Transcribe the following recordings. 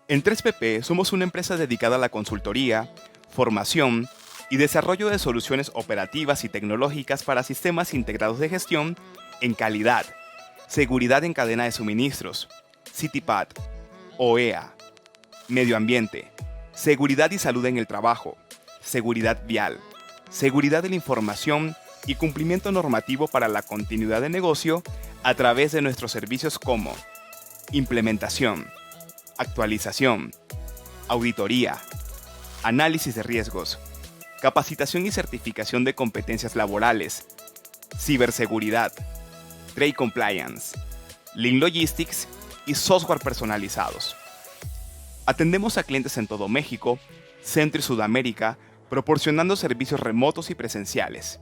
En 3PP somos una empresa dedicada a la consultoría, formación y desarrollo de soluciones operativas y tecnológicas para sistemas integrados de gestión en calidad, seguridad en cadena de suministros, CityPad, OEA, medio ambiente, seguridad y salud en el trabajo, seguridad vial, seguridad de la información y cumplimiento normativo para la continuidad de negocio a través de nuestros servicios como implementación, actualización, auditoría, análisis de riesgos, capacitación y certificación de competencias laborales, ciberseguridad, trade compliance, lean logistics y software personalizados. Atendemos a clientes en todo México, Centro y Sudamérica, proporcionando servicios remotos y presenciales.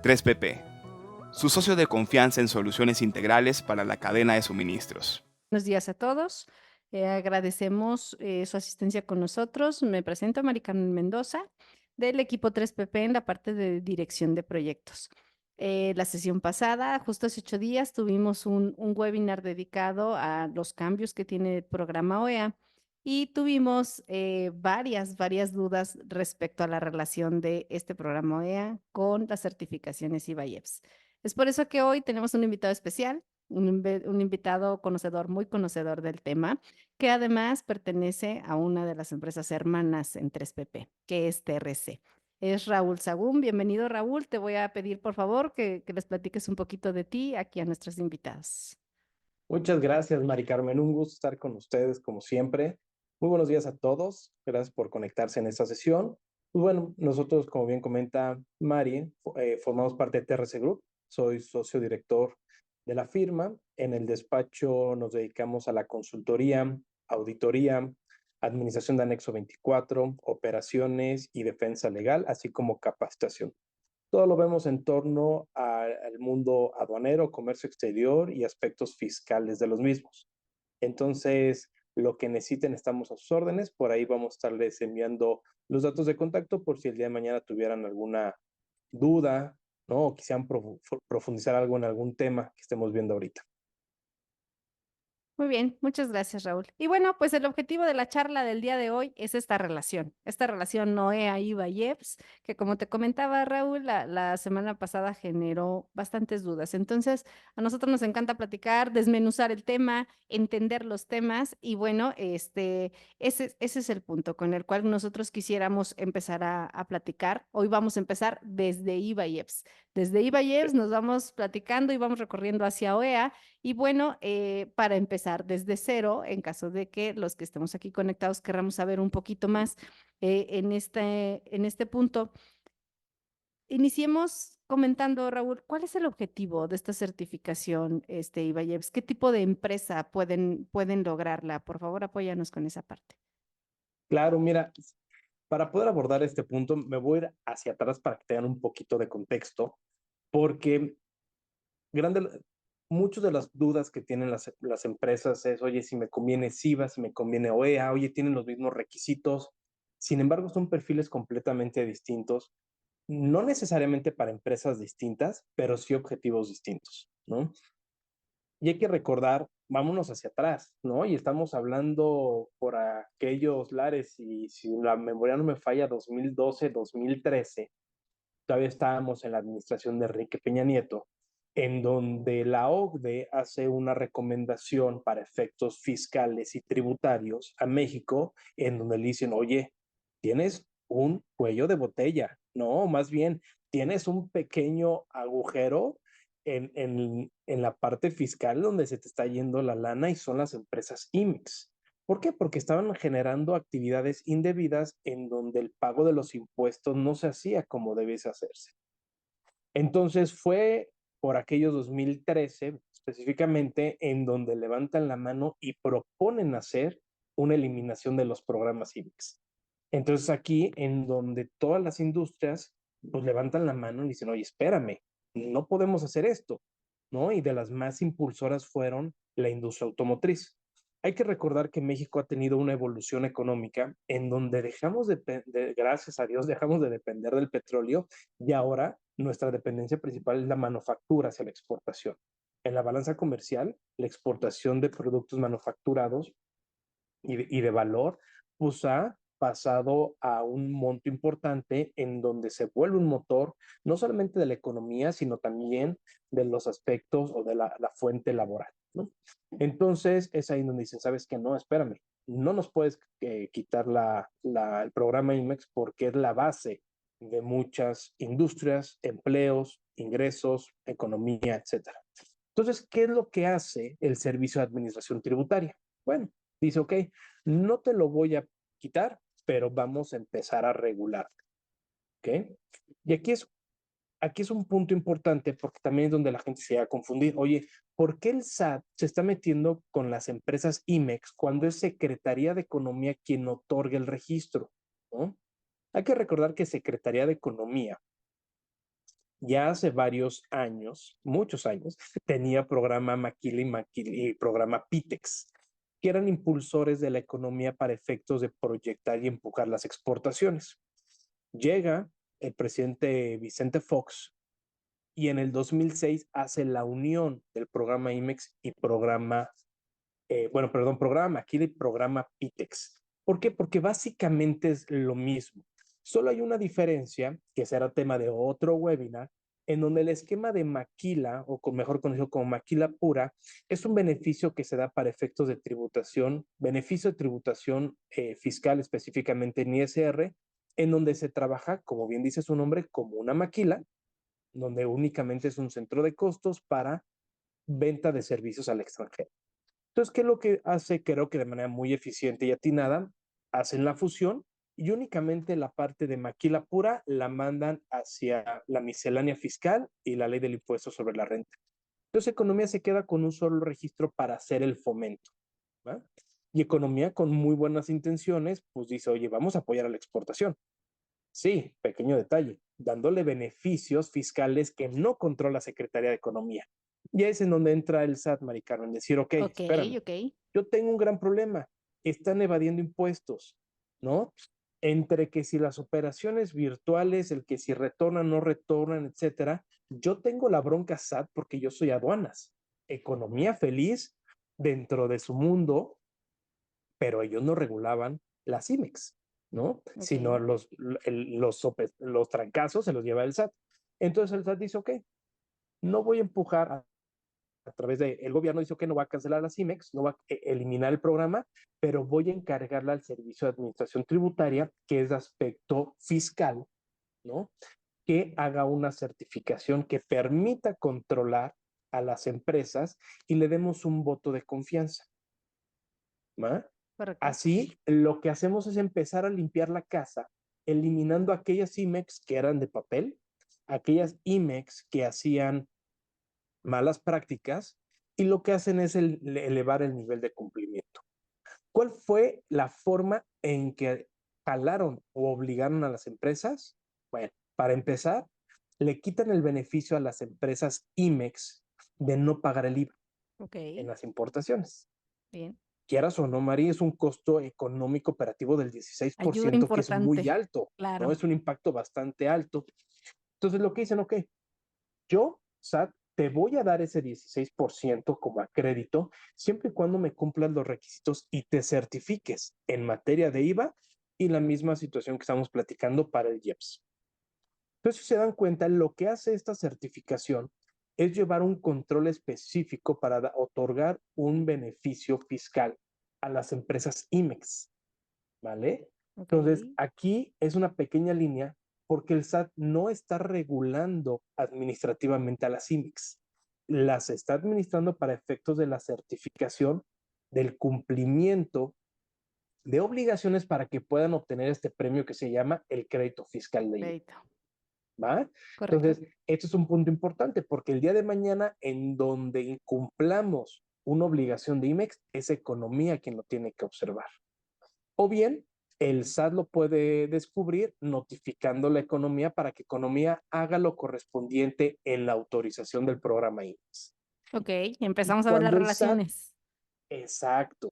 3PP, su socio de confianza en soluciones integrales para la cadena de suministros. Buenos días a todos. Agradecemos su asistencia con nosotros. Me presento, Mari Carmen Mendoza, del equipo 3PP en la parte de dirección de proyectos. La sesión pasada, justo hace 8 días, tuvimos un webinar dedicado a los cambios que tiene el programa OEA y tuvimos varias dudas respecto a la relación de este programa OEA con las certificaciones IVA-IEPS. Es por eso que hoy tenemos un invitado especial, un invitado conocedor, muy conocedor del tema, que además pertenece a una de las empresas hermanas en 3PP, que es TRC. Es Raúl Sagún. Bienvenido, Raúl. Te voy a pedir, por favor, que les platiques un poquito de ti aquí a nuestros invitados. Muchas gracias, Mari Carmen. Un gusto estar con ustedes, como siempre. Muy buenos días a todos. Gracias por conectarse en esta sesión. Pues bueno, nosotros, como bien comenta Mari, formamos parte de TRC Group. Soy socio director de la firma. En el despacho nos dedicamos a la consultoría, auditoría, administración de anexo 24, operaciones y defensa legal, así como capacitación. Todo lo vemos en torno al mundo aduanero, comercio exterior y aspectos fiscales de los mismos. Entonces, lo que necesiten, estamos a sus órdenes. Por ahí vamos a estarles enviando los datos de contacto por si el día de mañana tuvieran alguna duda, ¿no? O quisieran profundizar algo en algún tema que estemos viendo ahorita. Muy bien, muchas gracias, Raúl. Y bueno, pues el objetivo de la charla del día de hoy es esta relación Noé, IVA y EPS, que como te comentaba, Raúl, la semana pasada generó bastantes dudas. Entonces, a nosotros nos encanta platicar, desmenuzar el tema, entender los temas y bueno, ese es el punto con el cual nosotros quisiéramos empezar a platicar. Hoy vamos a empezar desde IVA y EPS. Desde IVA y EPS nos vamos platicando y vamos recorriendo hacia OEA y bueno, para empezar desde cero, en caso de que los que estemos aquí conectados querramos saber un poquito más en este punto, iniciemos comentando, Raúl, ¿cuál es el objetivo de esta certificación, Ibayev? ¿Qué tipo de empresa pueden lograrla? Por favor, apóyanos con esa parte. Claro, mira, para poder abordar este punto, me voy a ir hacia atrás para que tengan un poquito de contexto, porque grande, muchas de las dudas que tienen las empresas es, oye, si me conviene SIVA, si me conviene OEA, oye, tienen los mismos requisitos. Sin embargo, son perfiles completamente distintos, no necesariamente para empresas distintas, pero sí objetivos distintos, ¿no? Y hay que recordar, vámonos hacia atrás, ¿no? Y estamos hablando por aquellos lares, y si la memoria no me falla, 2012, 2013, todavía estábamos en la administración de Enrique Peña Nieto, en donde la OCDE hace una recomendación para efectos fiscales y tributarios a México, en donde le dicen, oye, tienes un cuello de botella, no, más bien, tienes un pequeño agujero en la parte fiscal donde se te está yendo la lana y son las empresas IMEX. ¿Por qué? Porque estaban generando actividades indebidas en donde el pago de los impuestos no se hacía como debiese hacerse. Entonces fue por aquellos 2013 específicamente en donde levantan la mano y proponen hacer una eliminación de los programas IMEX. Entonces aquí en donde todas las industrias pues levantan la mano y dicen, oye, espérame, no podemos hacer esto, ¿no? Y de las más impulsoras fueron la industria automotriz. Hay que recordar que México ha tenido una evolución económica en donde gracias a Dios, dejamos de depender del petróleo y ahora nuestra dependencia principal es la manufactura hacia la exportación. En la balanza comercial, la exportación de productos manufacturados y de valor, pues ha pasado a un monto importante en donde se vuelve un motor no solamente de la economía, sino también de los aspectos o de la fuente laboral, ¿no? Entonces es ahí donde dicen, ¿sabes qué? No, espérame, no nos puedes quitar el programa IMEX porque es la base de muchas industrias, empleos, ingresos, economía, etcétera. Entonces, ¿qué es lo que hace el Servicio de Administración Tributaria? Bueno, dice, ok, no te lo voy a quitar, pero vamos a empezar a regular, ¿ok? Y aquí es un punto importante porque también es donde la gente se va a confundir. Oye, ¿por qué el SAT se está metiendo con las empresas IMEX cuando es Secretaría de Economía quien otorga el registro? ¿No? Hay que recordar que Secretaría de Economía ya hace varios años, muchos años, tenía programa Maquila y programa PITEX, que eran impulsores de la economía para efectos de proyectar y empujar las exportaciones. Llega el presidente Vicente Fox y en el 2006 hace la unión del programa IMEX y programa Maquila y programa PITEX. ¿Por qué? Porque básicamente es lo mismo. Solo hay una diferencia, que será tema de otro webinar, en donde el esquema de maquila, mejor conocido como maquila pura, es un beneficio que se da para efectos de tributación, beneficio de tributación fiscal específicamente en ISR, en donde se trabaja, como bien dice su nombre, como una maquila, donde únicamente es un centro de costos para venta de servicios al extranjero. Entonces, ¿qué es lo que hace? Creo que de manera muy eficiente y atinada, hacen la fusión y únicamente la parte de maquila pura la mandan hacia la miscelánea fiscal y la ley del impuesto sobre la renta. Entonces, economía se queda con un solo registro para hacer el fomento, ¿va? Y economía con muy buenas intenciones, pues dice, oye, vamos a apoyar a la exportación. Sí, pequeño detalle, dándole beneficios fiscales que no controla la Secretaría de Economía. Y es en donde entra el SAT, Mari Carmen, decir, ok, Ok, espérame, ok. yo tengo un gran problema, están evadiendo impuestos, ¿no? Entre que si las operaciones virtuales, el que si retornan, no retornan, etcétera, yo tengo la bronca SAT porque yo soy aduanas, economía feliz dentro de su mundo, pero ellos no regulaban las IMEX, ¿no? Sino Ok. los trancazos se los lleva el SAT. Entonces el SAT dice, ok, no voy a empujar a través del gobierno, dice que no va a cancelar las IMEX, no va a eliminar el programa, pero voy a encargarla al Servicio de Administración Tributaria, que es de aspecto fiscal, ¿no? Que haga una certificación que permita controlar a las empresas y le demos un voto de confianza. ¿Va? Correcto. Así, lo que hacemos es empezar a limpiar la casa, eliminando aquellas IMEX que eran de papel, aquellas IMEX que hacían malas prácticas y lo que hacen es elevar el nivel de cumplimiento. ¿Cuál fue la forma en que jalaron o obligaron a las empresas? Bueno, para empezar, le quitan el beneficio a las empresas IMEX de no pagar el IVA Ok. en las importaciones. Bien. Quieras o no, Mari, es un costo económico operativo del Ayuda 16%, que es muy importante. alto, ¿no? Claro. Es un impacto bastante alto. Entonces, lo que dicen, ok, yo, SAT, te voy a dar ese 16% como a crédito, siempre y cuando me cumplas los requisitos y te certifiques en materia de IVA y la misma situación que estamos platicando para el IEPS. Entonces, si se dan cuenta, lo que hace esta certificación es llevar un control específico para otorgar un beneficio fiscal a las empresas IMEX, ¿vale? Ok. Entonces, aquí es una pequeña línea porque el SAT no está regulando administrativamente a las IMEX, las está administrando para efectos de la certificación del cumplimiento de obligaciones para que puedan obtener este premio que se llama el crédito fiscal de IVA. Crédito. ¿Va? Correcto. Entonces, esto es un punto importante porque el día de mañana, en donde incumplamos una obligación de IMEX, es economía quien lo tiene que observar. O bien, el SAT lo puede descubrir notificando a la economía para que economía haga lo correspondiente en la autorización del programa IMEX. Ok. Y Empezamos a ver las cuando el SAT, relaciones. exacto.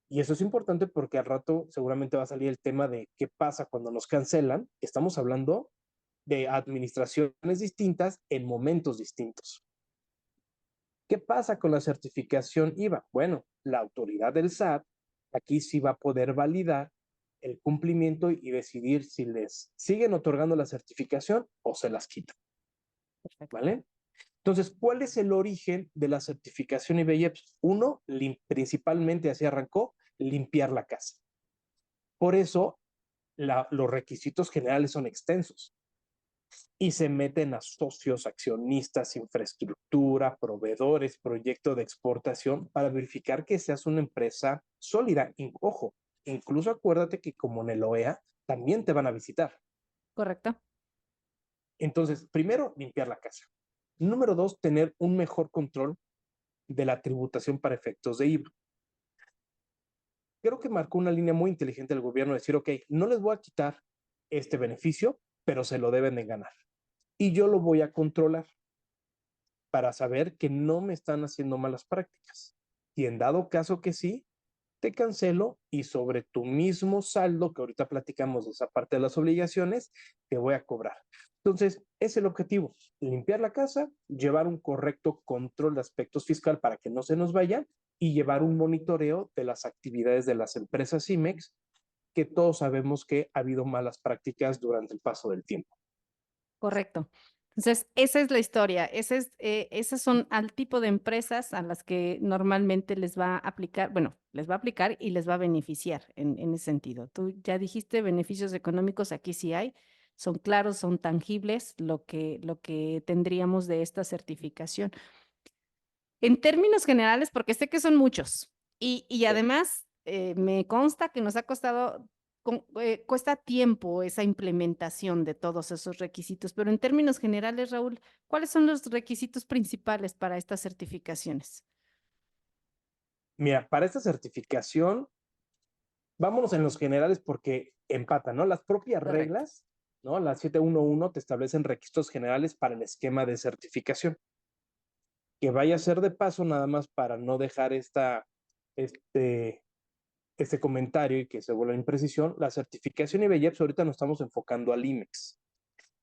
Y eso es importante porque al rato seguramente va a salir el tema de qué pasa cuando nos cancelan. Estamos hablando de administraciones distintas en momentos distintos. ¿Qué pasa con la certificación IVA? Bueno, la autoridad del SAT aquí sí va a poder validar el cumplimiento y decidir si les siguen otorgando la certificación o se las quitan. Perfecto. ¿Vale? Entonces, ¿cuál es el origen de la certificación IBEX? Uno, principalmente así arrancó, limpiar la casa. Por eso, los requisitos generales son extensos y se meten a socios, accionistas, infraestructura, proveedores, proyecto de exportación para verificar que seas una empresa sólida. Y, ojo, incluso acuérdate que como en el OEA, también te van a visitar. Correcto. Entonces, primero, limpiar la casa. Número dos, tener un mejor control de la tributación para efectos de IVA. Creo que marcó una línea muy inteligente del gobierno de decir, ok, no les voy a quitar este beneficio, pero se lo deben de ganar. Y yo lo voy a controlar para saber que no me están haciendo malas prácticas. Y en dado caso que sí, te cancelo y sobre tu mismo saldo, que ahorita platicamos de esa parte de las obligaciones, te voy a cobrar. Entonces, es el objetivo, limpiar la casa, llevar un correcto control de aspectos fiscal para que no se nos vayan y llevar un monitoreo de las actividades de las empresas IMEX, que todos sabemos que ha habido malas prácticas durante el paso del tiempo. Correcto. Entonces, esa es la historia. Esas son al tipo de empresas a las que normalmente les va a aplicar, bueno, les va a aplicar y les va a beneficiar en ese sentido. Tú ya dijiste beneficios económicos, aquí sí hay, son claros, son tangibles lo que tendríamos de esta certificación. En términos generales, porque sé que son muchos y además me consta que nos ha costado, cuesta tiempo esa implementación de todos esos requisitos, pero en términos generales, Raúl, ¿cuáles son los requisitos principales para estas certificaciones? Mira, para esta certificación, vámonos en los generales porque empatan, ¿no? Las propias Correcto. reglas, ¿no? La 711 te establecen requisitos generales para el esquema de certificación. Que vaya a ser de paso nada más para no dejar este, este comentario y que se vuelva imprecisión, la certificación IBEX ahorita nos estamos enfocando al IMEX,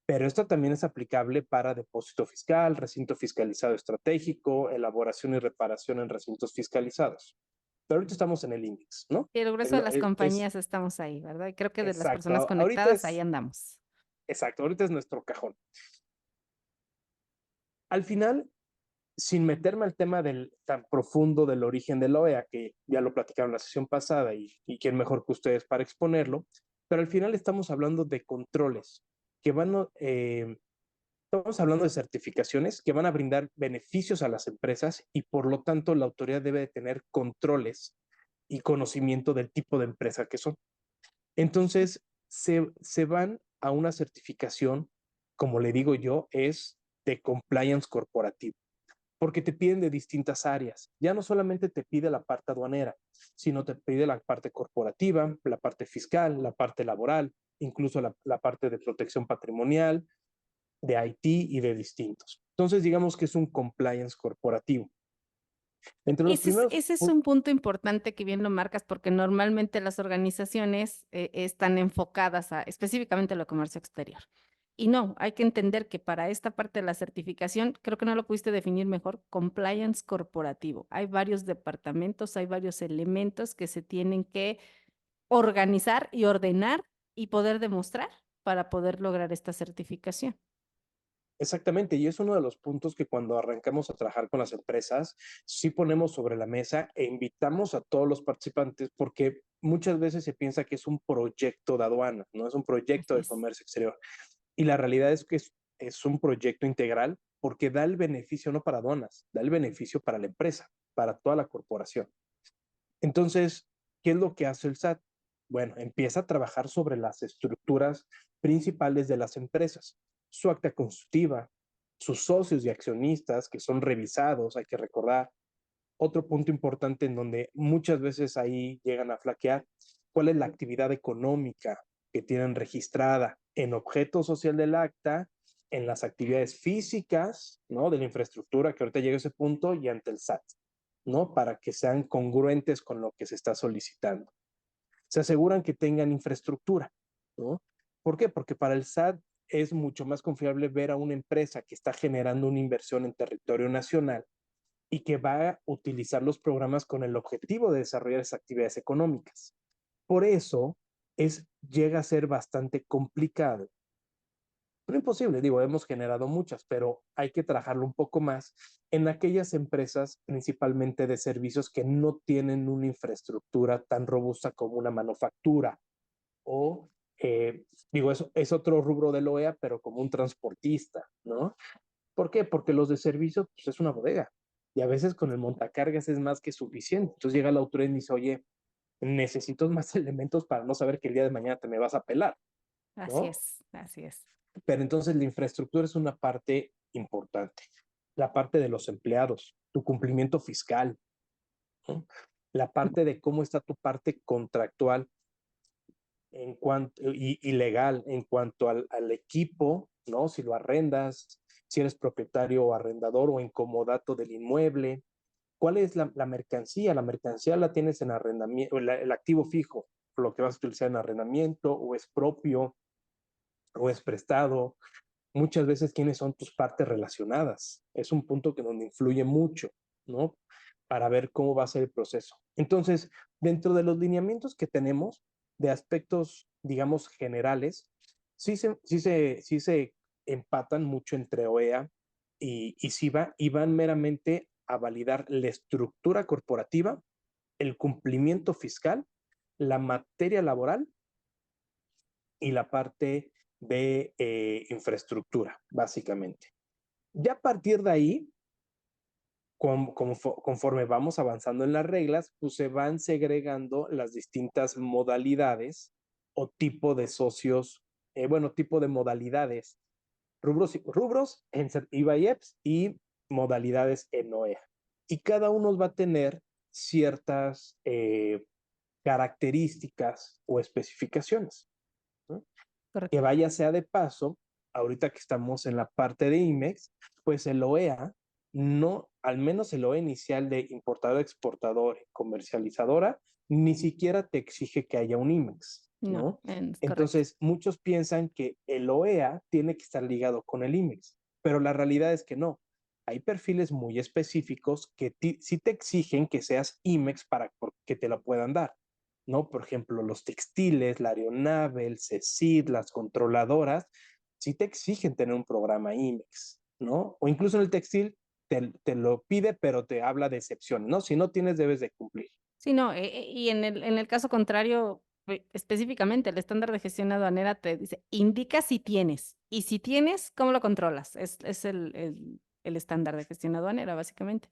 pero esta también es aplicable para depósito fiscal, recinto fiscalizado estratégico, elaboración y reparación en recintos fiscalizados. Pero ahorita estamos en el IMEX, ¿no? Y el grueso de las Es compañías estamos ahí, ¿verdad? Y creo que de las personas exacto, ahorita conectadas, ahí es, andamos. exacto, ahorita es nuestro cajón. Al final, sin meterme al tema tan profundo del origen de la OEA, que ya lo platicaron en la sesión pasada y quién mejor que ustedes para exponerlo, pero al final estamos hablando de controles que estamos hablando de certificaciones que van a brindar beneficios a las empresas y por lo tanto la autoridad debe de tener controles y conocimiento del tipo de empresa que son. Entonces, se van a una certificación, como le digo yo, es de compliance corporativo porque te piden de distintas áreas. Ya no solamente te pide la parte aduanera, sino te pide la parte corporativa, la parte fiscal, la parte laboral, incluso la parte de protección patrimonial, de IT y de distintos. Entonces, digamos que es un compliance corporativo. Entre los primeros... Ese es un punto importante que bien lo marcas porque normalmente las organizaciones están enfocadas a específicamente a lo comercio exterior. Y no, hay que entender que para esta parte de la certificación, creo que no lo pudiste definir mejor, compliance corporativo. Hay varios departamentos, hay varios elementos que se tienen que organizar y ordenar y poder demostrar para poder lograr esta certificación. Exactamente, y es uno de los puntos que cuando arrancamos a trabajar con las empresas, sí ponemos sobre la mesa e invitamos a todos los participantes porque muchas veces se piensa que es un proyecto de aduana, no es un proyecto Así de es. comercio exterior. Y la realidad es que es un proyecto integral porque da el beneficio no para aduanas, da el beneficio para la empresa, para toda la corporación. Entonces, ¿qué es lo que hace el SAT? Bueno, empieza a trabajar sobre las estructuras principales de las empresas, su acta constitutiva, sus socios y accionistas que son revisados, hay que recordar. Otro punto importante en donde muchas veces ahí llegan a flaquear, ¿cuál es la actividad económica que tienen registrada en objeto social del acta, en las actividades físicas, ¿no? De la infraestructura, que ahorita llega a ese punto, y ante el SAT, ¿no? Para que sean congruentes con lo que se está solicitando. Se aseguran que tengan infraestructura, ¿no? ¿Por qué? Porque para el SAT es mucho más confiable ver a una empresa que está generando una inversión en territorio nacional y que va a utilizar los programas con el objetivo de desarrollar esas actividades económicas. Por eso llega a ser bastante complicado. No imposible, digo, hemos generado muchas, pero hay que trabajarlo un poco más en aquellas empresas, principalmente de servicios, que no tienen una infraestructura tan robusta como una manufactura o, digo, eso es otro rubro del OEA, pero como un transportista, ¿no? ¿Por qué? Porque los de servicio, pues es una bodega y a veces con el montacargas es más que suficiente. Entonces llega la autoridad y dice, oye, necesito más elementos para no saber que el día de mañana te me vas a pelar, Así ¿no? es, así es. Pero entonces la infraestructura es una parte importante. La parte de los empleados, tu cumplimiento fiscal, ¿no? La parte de cómo está tu parte contractual y legal en cuanto al equipo, ¿no? Si lo arrendas, si eres propietario o arrendador o en comodato del inmueble. ¿Cuál es la mercancía? La mercancía la tienes en arrendamiento, el activo fijo, lo que vas a utilizar en arrendamiento, o es propio, o es prestado. Muchas veces, ¿quiénes son tus partes relacionadas? Es un punto que donde influye mucho, ¿no? Para ver cómo va a ser el proceso. Entonces, dentro de los lineamientos que tenemos de aspectos, digamos, generales, sí se empatan mucho entre OEA y SIVA y van meramente a validar la estructura corporativa, el cumplimiento fiscal, la materia laboral y la parte de infraestructura, básicamente. Ya a partir de ahí, conforme vamos avanzando en las reglas, pues se van segregando las distintas modalidades o tipo de socios, bueno, tipo de modalidades, rubros en IVA y EPS y modalidades en OEA. Y cada uno va a tener ciertas características o especificaciones, ¿no? Que Correcto. vaya sea de paso, ahorita que estamos en la parte de IMEX, pues el OEA, no, al menos el OEA inicial de importador, exportador, comercializadora, ni siquiera te exige que haya un IMEX, No, ¿no? es correcto. Entonces, muchos piensan que el OEA tiene que estar ligado con el IMEX, pero la realidad es que no. Hay perfiles muy específicos que sí te exigen que seas IMEX para que te lo puedan dar, ¿no? Por ejemplo, los textiles, la aeronave, el CECID, las controladoras, sí te exigen tener un programa IMEX, ¿no? O incluso en el textil te lo pide, pero te habla de excepción, ¿no? Si no tienes, debes de cumplir. Sí, no, y en el caso contrario, específicamente el estándar de gestión aduanera te dice, indica si tienes, y si tienes, ¿cómo lo controlas? Es el estándar de gestión aduanera, básicamente.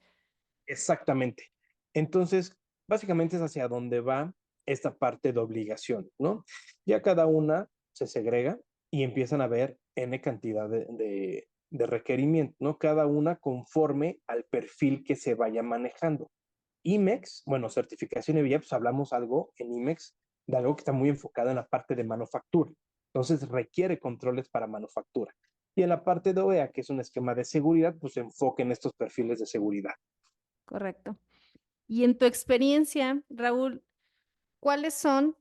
Exactamente. Entonces, básicamente es hacia dónde va esta parte de obligación, ¿no? Ya cada una se segrega y empiezan a ver N cantidad de requerimientos, ¿no? Cada una conforme al perfil que se vaya manejando. IMEX, bueno, certificación y pues hablamos algo en IMEX de algo que está muy enfocado en la parte de manufactura. Entonces requiere controles para manufactura. Y en la parte de OEA, que es un esquema de seguridad, pues se enfoca en estos perfiles de seguridad. Correcto. Y en tu experiencia, Raúl, ¿cuáles son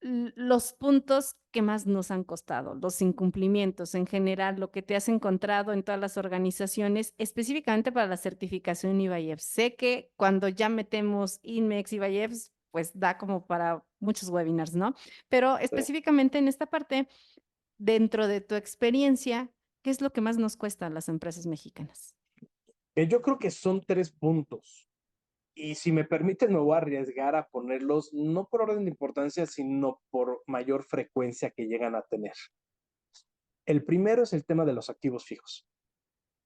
los puntos que más nos han costado, los incumplimientos en general, lo que te has encontrado en todas las organizaciones, específicamente para la certificación IVAIEF? Sé que cuando ya metemos INMEX, IVAIEF, pues da como para muchos webinars, ¿no? Pero específicamente en esta parte, dentro de tu experiencia, ¿qué es lo que más nos cuesta a las empresas mexicanas? Yo creo que son 3 puntos. Y si me permiten, me voy a arriesgar a ponerlos no por orden de importancia, sino por mayor frecuencia que llegan a tener. El primero es el tema de los activos fijos.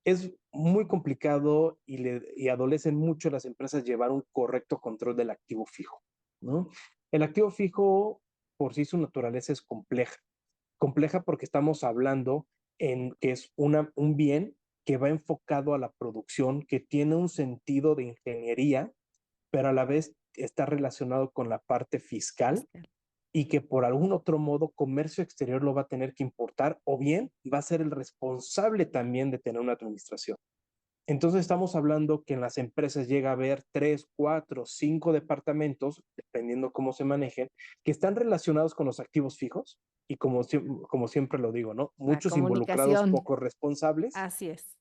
Es muy complicado y adolecen mucho las empresas llevar un correcto control del activo fijo, ¿no? El activo fijo, por sí su naturaleza es compleja. Compleja porque estamos hablando en que es un bien que va enfocado a la producción, que tiene un sentido de ingeniería, pero a la vez está relacionado con la parte fiscal Fiscal. y que por algún otro modo comercio exterior lo va a tener que importar o bien va a ser el responsable también de tener una administración. Entonces estamos hablando que en las empresas llega a haber 3, 4, 5 departamentos, dependiendo cómo se manejen, que están relacionados con los activos fijos y como siempre lo digo, ¿no? La Muchos involucrados, comunicación, pocos responsables. así es.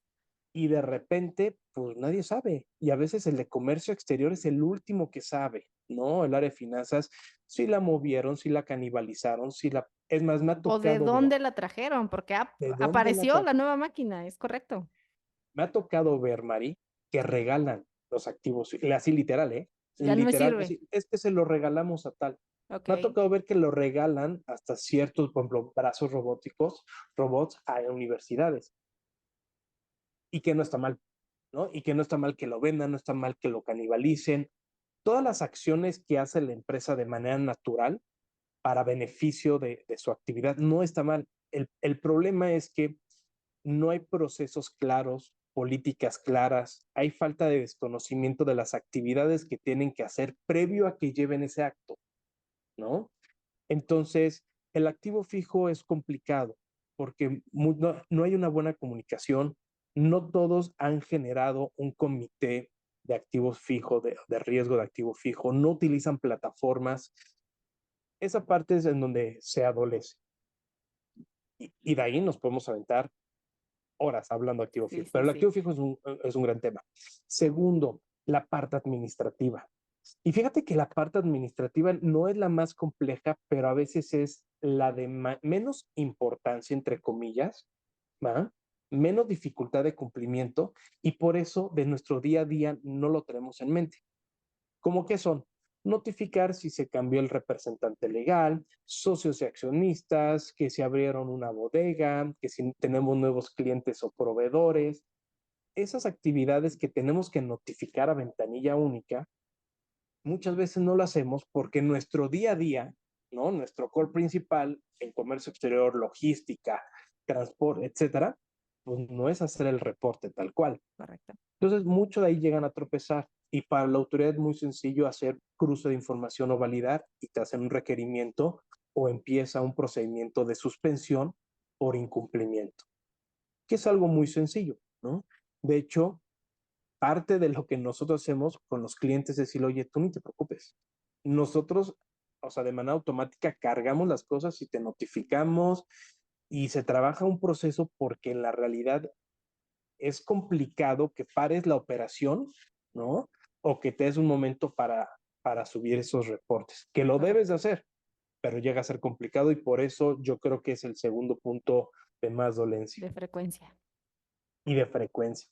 y de repente, pues nadie sabe. Y a veces el de comercio exterior es el último que sabe, ¿no? El área de finanzas, si la movieron, si la canibalizaron, si la... Es más, me ha ¿O de tocado ver dónde la trajeron? Porque de dónde la... apareció la nueva máquina, es correcto. Me ha tocado ver, Mari, que regalan los activos, así literal, ¿eh? Ya no me Literal, sirve. así, es que se lo regalamos a tal. Ok, Me ha tocado ver que lo regalan hasta ciertos, por ejemplo, brazos robóticos, robots a universidades, y que no está mal, ¿no? Y que no está mal que lo vendan, no está mal que lo canibalicen. Todas las acciones que hace la empresa de manera natural para beneficio de su actividad no está mal. El problema es que no hay procesos claros, políticas claras, hay falta de desconocimiento de las actividades que tienen que hacer previo a que lleven ese acto, ¿no? Entonces, el activo fijo es complicado porque no hay una buena comunicación, no todos han generado un comité de activos fijo, de riesgo de activo fijo, no utilizan plataformas. Esa parte es en donde se adolece. Y de ahí nos podemos aventar horas hablando de activo sí, fijo, sí, pero el sí. activo fijo es un gran tema. Segundo, la parte administrativa. Y fíjate que la parte administrativa no es la más compleja, pero a veces es la de menos importancia, entre comillas, ¿va? Menos dificultad de cumplimiento y por eso de nuestro día a día no lo tenemos en mente. ¿Cómo que son? Notificar si se cambió el representante legal, socios y accionistas, que se abrieron una bodega, que si tenemos nuevos clientes o proveedores. Esas actividades que tenemos que notificar a ventanilla única, muchas veces no lo hacemos porque nuestro día a día, ¿no? Nuestro core principal en comercio exterior, logística, transporte, etcétera, pues no es hacer el reporte tal cual. Correcto. Entonces, mucho de ahí llegan a tropezar y para la autoridad es muy sencillo hacer cruce de información o validar y te hacen un requerimiento o empieza un procedimiento de suspensión por incumplimiento, que es algo muy sencillo, ¿no? De hecho, parte de lo que nosotros hacemos con los clientes es decir, oye, tú ni te preocupes. Nosotros, o sea, de manera automática cargamos las cosas y te notificamos y se trabaja un proceso porque en la realidad es complicado que pares la operación, ¿no? O que te des un momento para subir esos reportes, que lo debes de Correcto. hacer, pero llega a ser complicado y por eso yo creo que es el segundo punto de más dolencia De frecuencia. y de frecuencia.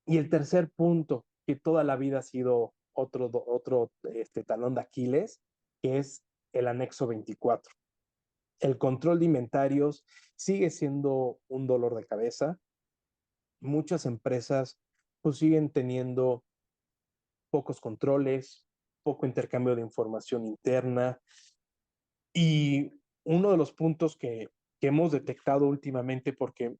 Y el tercer punto, que toda la vida ha sido otro talón de Aquiles, que es el anexo 24. El control de inventarios sigue siendo un dolor de cabeza. Muchas empresas pues siguen teniendo pocos controles, poco intercambio de información interna. Y uno de los puntos que hemos detectado últimamente, porque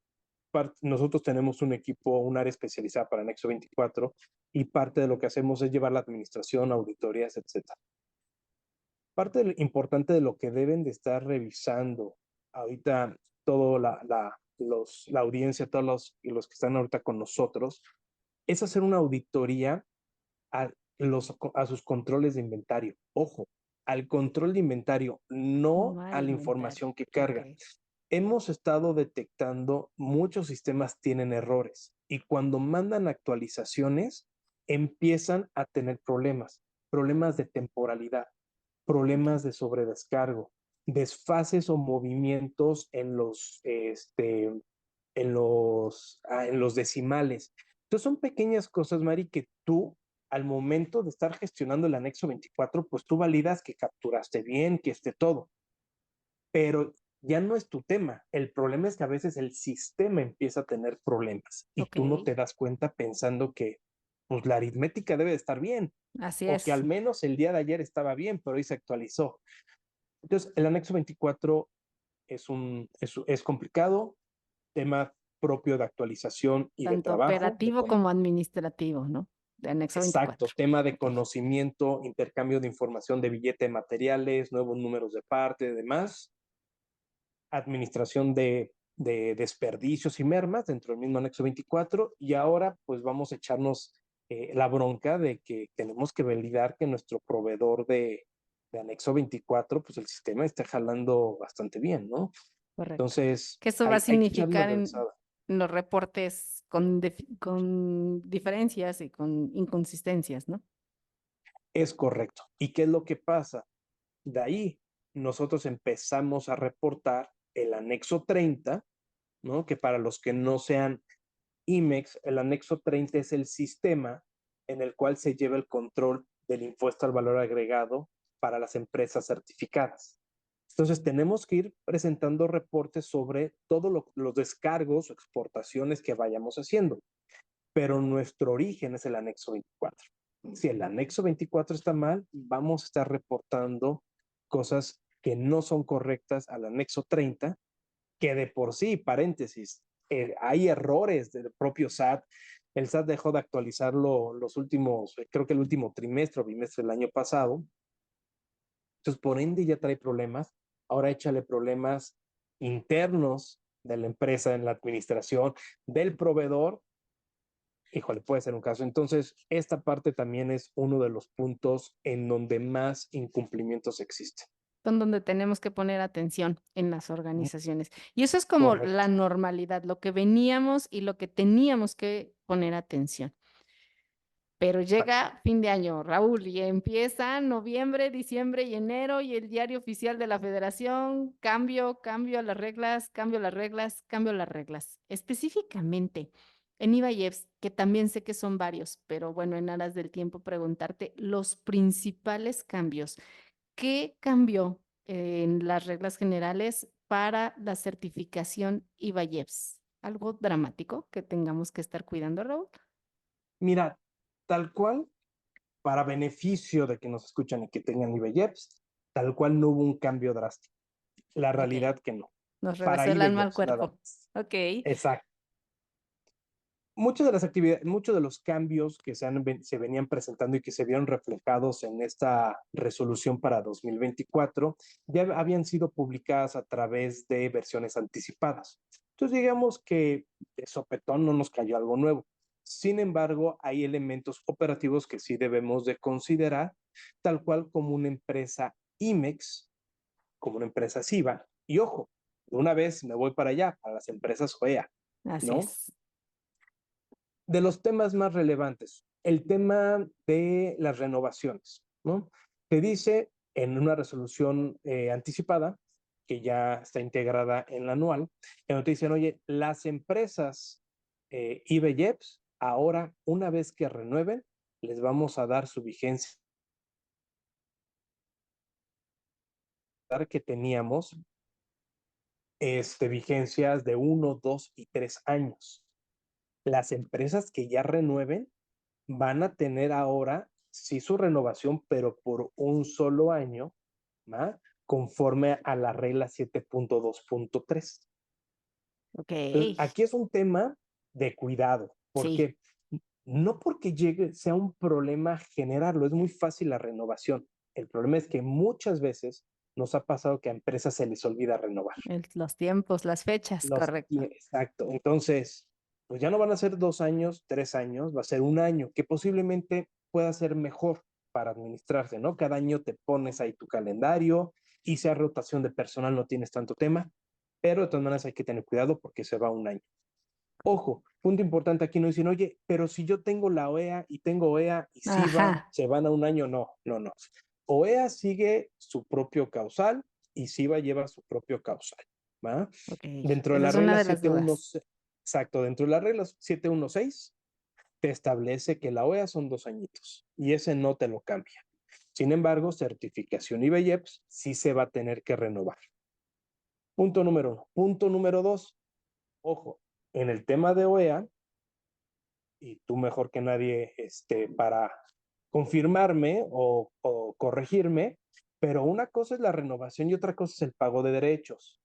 nosotros tenemos un equipo, un área especializada para Nexo 24, y parte de lo que hacemos es llevar la administración, auditorías, etcétera. Parte importante de lo que deben de estar revisando ahorita toda la audiencia, todos los que están ahorita con nosotros, es hacer una auditoría a sus controles de inventario. Ojo, al control de inventario, no No a al la inventario. información que Ok. carga. Hemos estado detectando muchos sistemas tienen errores y cuando mandan actualizaciones empiezan a tener problemas de temporalidad, problemas de sobredescargo, desfases o movimientos en los decimales. Entonces son pequeñas cosas, Mari, que tú al momento de estar gestionando el anexo 24, pues tú validas que capturaste bien, que esté todo, pero ya no es tu tema. El problema es que a veces el sistema empieza a tener problemas y Ok. tú no te das cuenta pensando que pues la aritmética debe de estar bien Así o que es. al menos el día de ayer estaba bien, pero hoy se actualizó. Entonces, el anexo 24 es complicado, tema propio de actualización y de Tanto trabajo, operativo como administrativo, ¿no? De anexo exacto, 24. tema de Ok. conocimiento, intercambio de información de billete de materiales, nuevos números de parte, demás, administración de desperdicios y mermas dentro del mismo anexo 24 y ahora pues vamos a echarnos la bronca de que tenemos que validar que nuestro proveedor de anexo 24 pues el sistema está jalando bastante bien, ¿no? Correcto. Entonces Que eso va a hay que echarle una significar revisada. en los reportes con diferencias y con inconsistencias, ¿no? Es correcto. ¿Y qué es lo que pasa? De ahí nosotros empezamos a reportar el anexo 30, ¿no? Que para los que no sean IMEX, el anexo 30 es el sistema en el cual se lleva el control del impuesto al valor agregado para las empresas certificadas. Entonces, tenemos que ir presentando reportes sobre todos los descargos o exportaciones que vayamos haciendo, pero nuestro origen es el anexo 24. Si el anexo 24 está mal, vamos a estar reportando cosas que no son correctas al anexo 30, que de por sí, paréntesis, hay errores del propio SAT. El SAT dejó de actualizarlo los últimos, creo que el último trimestre o bimestre del año pasado. Entonces, por ende, ya trae problemas. Ahora échale problemas internos de la empresa en la administración, del proveedor. Híjole, puede ser un caso. Entonces, esta parte también es uno de los puntos en donde más incumplimientos existen. Son donde tenemos que poner atención en las organizaciones. Y eso es como la Correcto. normalidad, lo que veníamos y lo que teníamos que poner atención. Pero llega fin de año, Raúl, y empieza noviembre, diciembre y enero y el diario oficial de la Federación, cambio a las reglas, cambio las reglas, cambio las reglas. Específicamente en IVA y EPS, que también sé que son varios, pero bueno, en aras del tiempo preguntarte los principales cambios. ¿Qué cambió en las reglas generales para la certificación IVA y EPS? ¿Algo dramático que tengamos que estar cuidando, Raúl? Mira, tal cual, para beneficio de que nos escuchan y que tengan IBEYEPS, tal cual no hubo un cambio drástico. La Ok, realidad que no. nos Para regresó el alma al IBEYEPS, nada cuerpo. más. Ok, Exacto. Muchas de las actividades, muchos de los cambios que se venían presentando y que se vieron reflejados en esta resolución para 2024 ya habían sido publicadas a través de versiones anticipadas. Entonces, digamos que de sopetón no nos cayó algo nuevo. Sin embargo, hay elementos operativos que sí debemos de considerar, tal cual como una empresa IMEX, como una empresa SIVA. Y ojo, de una vez me voy para allá, para las empresas OEA, así ¿no? es. De los temas más relevantes, el tema de las renovaciones, ¿no? Te dice en una resolución anticipada, que ya está integrada en la anual, que nos dicen, oye, las empresas IBEYEPS, ahora, una vez que renueven, les vamos a dar su vigencia que teníamos, vigencias de 1, 2 y 3 años. Las empresas que ya renueven van a tener ahora sí su renovación, pero por un solo año, ¿va? Conforme a la regla 7.2.3. Ok, Entonces, aquí es un tema de cuidado, sí, porque no porque llegue sea un problema generarlo, es muy fácil la renovación. El problema es que muchas veces nos ha pasado que a empresas se les olvida renovar. los tiempos, las fechas, correcto. Exacto. Entonces, pues ya no van a ser 2 años, 3 años, va a ser un año, que posiblemente pueda ser mejor para administrarse, ¿no? Cada año te pones ahí tu calendario y si hay rotación de personal no tienes tanto tema, pero de todas maneras hay que tener cuidado porque se va un año. Ojo, punto importante aquí, no dicen, oye, pero si yo tengo la OEA y tengo OEA y SIVA, Ajá, se van a un año, no, no, no. OEA sigue su propio causal y SIVA lleva su propio causal, ¿va? ok. Dentro de Esa la es una regla de las dudas. 716, exacto, dentro de la regla 716 te establece que la OEA son 2 añitos y ese no te lo cambia. Sin embargo, certificación IBEYEPS sí se va a tener que renovar. Punto número 1. Punto número 2. Ojo, en el tema de OEA, y tú mejor que nadie para confirmarme o corregirme, pero una cosa es la renovación y otra cosa es el pago de derechos.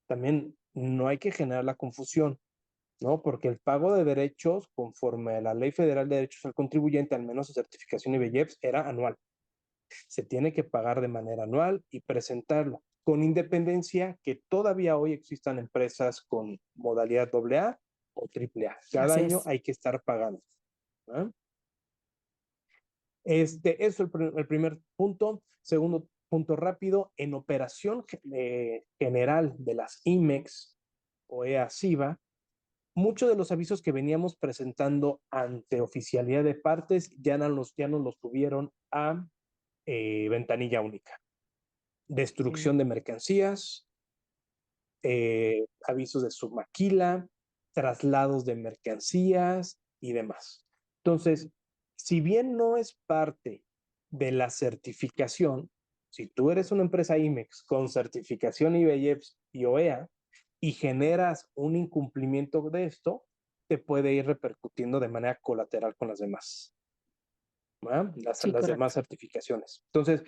También no hay que generar la confusión, ¿no? Porque el pago de derechos, conforme a la Ley Federal de Derechos al Contribuyente, al menos su certificación IBEYEPS, era anual. Se tiene que pagar de manera anual y presentarlo, con independencia que todavía hoy existan empresas con modalidad AA o AAA. Cada Así año es. hay que estar pagando, ¿no? Eso es el primer punto. Segundo punto rápido, en operación general de las IMEX o EASIVA, muchos de los avisos que veníamos presentando ante oficialidad de partes ya nos los subieron a ventanilla única. Destrucción de mercancías, avisos de submaquila, traslados de mercancías y demás. Entonces, si bien no es parte de la certificación, si tú eres una empresa IMEX con certificación IBEX y OEA y generas un incumplimiento de esto, te puede ir repercutiendo de manera colateral con las demás, ¿verdad? Sí, Las demás correcto. certificaciones. Entonces,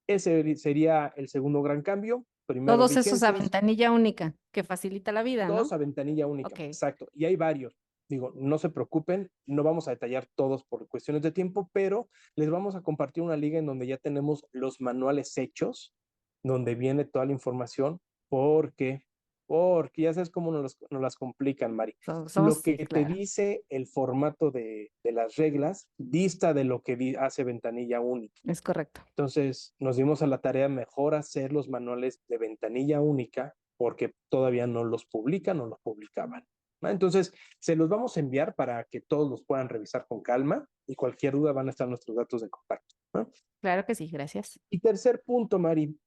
ese sería el segundo gran cambio. Primero, Todos esos a vigentes, ventanilla única, que facilita la vida, todos ¿no? a ventanilla única, Ok, exacto. Y hay varios. Digo, no se preocupen, no vamos a detallar todos por cuestiones de tiempo, pero les vamos a compartir una liga en donde ya tenemos los manuales hechos, donde viene toda la información, porque, porque ya sabes cómo nos las complican, Mari. Lo sí, que te claro, dice el formato de las reglas dista de lo que hace ventanilla única. es correcto. Entonces nos dimos a la tarea mejor hacer los manuales de ventanilla única porque todavía no los publican o los publicaban, ¿no? Entonces se los vamos a enviar para que todos los puedan revisar con calma y cualquier duda van a estar nuestros datos de contacto, ¿no? Claro que sí, gracias. Y tercer punto, Mari,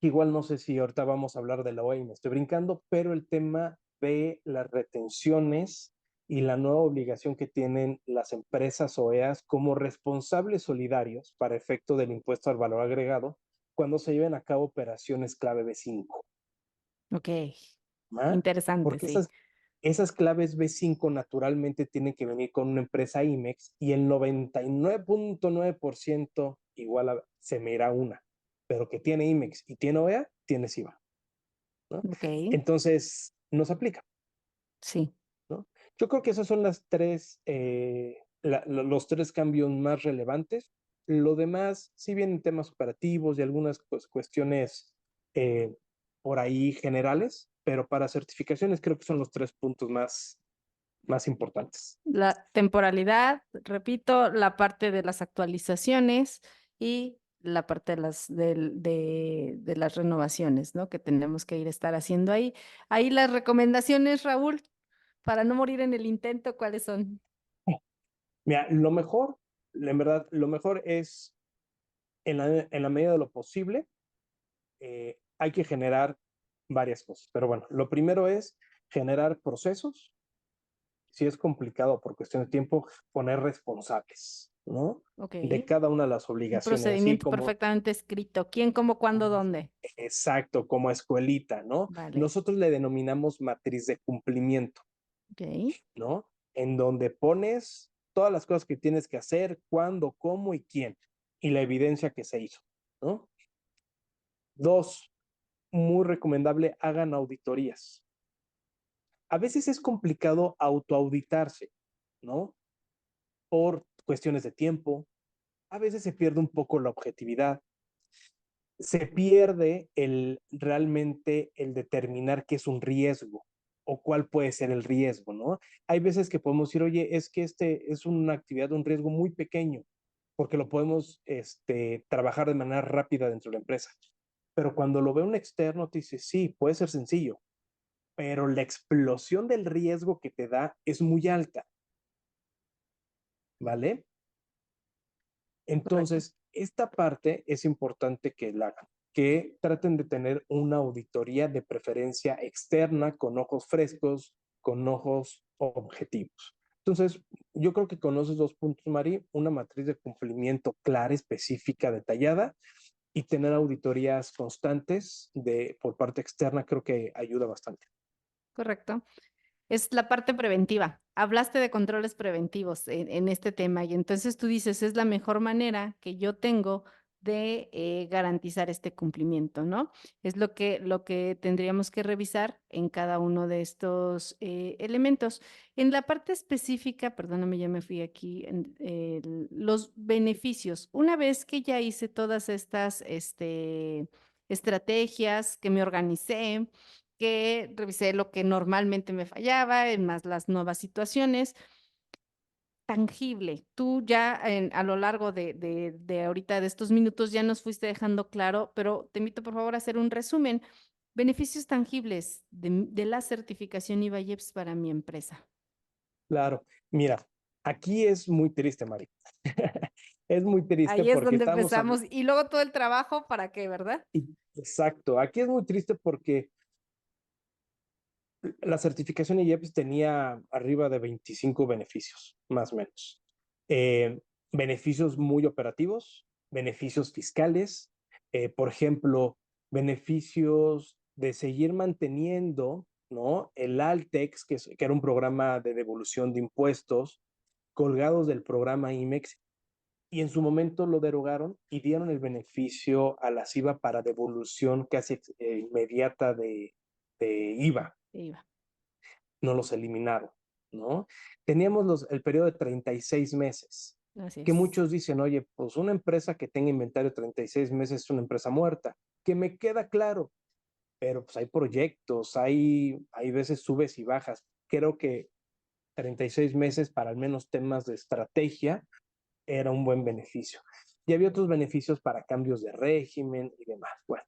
igual no sé si ahorita vamos a hablar de la OEA y me estoy brincando, pero el tema de las retenciones y la nueva obligación que tienen las empresas OEAs como responsables solidarios para efecto del impuesto al valor agregado cuando se lleven a cabo operaciones clave B5. Ok, ¿Ah? interesante, Porque sí. esas claves B5 naturalmente tienen que venir con una empresa IMEX y el 99.9% igual se me irá una, pero que tiene IMEX y tiene OEA, tiene SIVA, ¿no? Ok, Entonces, nos aplica, sí. ¿no? Yo creo que esos son los tres cambios más relevantes. Lo demás, si bien temas operativos y algunas cuestiones eh, por ahí generales, pero para certificaciones creo que son los tres puntos más importantes. La temporalidad, repito, la parte de las actualizaciones y la parte de las renovaciones, ¿no? Que tenemos que estar haciendo ahí. Ahí las recomendaciones, Raúl, para no morir en el intento, ¿cuáles son? Mira, lo mejor, en verdad, lo mejor es en la medida de lo posible, hay que generar varias cosas. Pero bueno, lo primero es generar procesos. Si es complicado por cuestión de tiempo, poner responsables, ¿no? Ok. De cada una de las Un obligaciones, así procedimiento como, perfectamente escrito. ¿Quién, cómo, cuándo, dónde? exacto, como escuelita, ¿no? Vale. Nosotros le denominamos matriz de cumplimiento, Ok. ¿no? En donde pones todas las cosas que tienes que hacer, cuándo, cómo y quién, y la evidencia que se hizo, ¿no? Dos, muy recomendable, hagan auditorías. A veces es complicado autoauditarse, ¿no? Por cuestiones de tiempo, a veces se pierde un poco la objetividad, se pierde realmente el determinar qué es un riesgo o cuál puede ser el riesgo, ¿no? Hay veces que podemos decir, oye, es que este es una actividad, un riesgo muy pequeño, porque lo podemos trabajar de manera rápida dentro de la empresa. Pero cuando lo ve un externo, te dice, sí, puede ser sencillo, pero la explosión del riesgo que te da es muy alta, ¿vale? Correcto. Entonces, esta parte es importante que la hagan, que traten de tener una auditoría de preferencia externa, con ojos frescos, con ojos objetivos. Entonces, yo creo que con esos dos puntos, Mari, una matriz de cumplimiento clara, específica, detallada y tener auditorías constantes por parte externa, creo que ayuda bastante. Correcto. Es la parte preventiva. Hablaste de controles preventivos en este tema y entonces tú dices, es la mejor manera que yo tengo de garantizar este cumplimiento, ¿no? Es lo que tendríamos que revisar en cada uno de estos elementos. En la parte específica, perdóname, ya me fui aquí, en los beneficios. Una vez que ya hice todas estas estrategias, que me organicé, que revisé lo que normalmente me fallaba, más las nuevas situaciones. Tangible. Tú ya a lo largo de ahorita, de estos minutos, ya nos fuiste dejando claro, pero te invito por favor a hacer un resumen Beneficios tangibles de la certificación IVA-IEPS para mi empresa. Claro, mira, aquí es muy triste, Mari. Es muy triste Ahí es porque donde estamos hablando. empezamos. Y luego todo el trabajo, ¿para qué, verdad? Exacto, aquí es muy triste porque la certificación IEPS tenía arriba de 25 beneficios, más o menos. Eh, Beneficios muy operativos, beneficios fiscales, por ejemplo, beneficios de seguir manteniendo, ¿no? El Altex, que era un programa de devolución de impuestos, colgados del programa IMEX, y en su momento lo derogaron y dieron el beneficio a la IVA para devolución casi inmediata de IVA. IVA. No los eliminaron, ¿no? Teníamos el periodo de 36 meses, Así que es. muchos dicen, oye, pues una empresa que tenga inventario de 36 meses es una empresa muerta, que me queda claro, pero pues hay proyectos, hay veces subes y bajas. Creo que 36 meses para al menos temas de estrategia era un buen beneficio. Y había otros beneficios para cambios de régimen y demás. Bueno,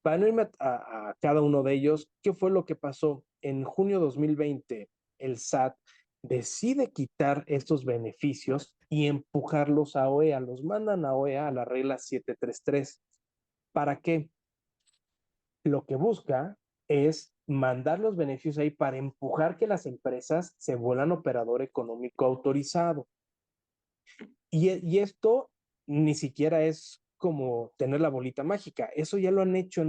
para no irme a cada uno de ellos, ¿qué fue lo que pasó? En junio de 2020, el SAT decide quitar estos beneficios y empujarlos a OEA, los mandan a OEA a la regla 733. ¿Para qué? Lo que busca es mandar los beneficios ahí para empujar que las empresas se vuelvan operador económico autorizado. Y esto ni siquiera es como tener la bolita mágica. Eso ya lo han hecho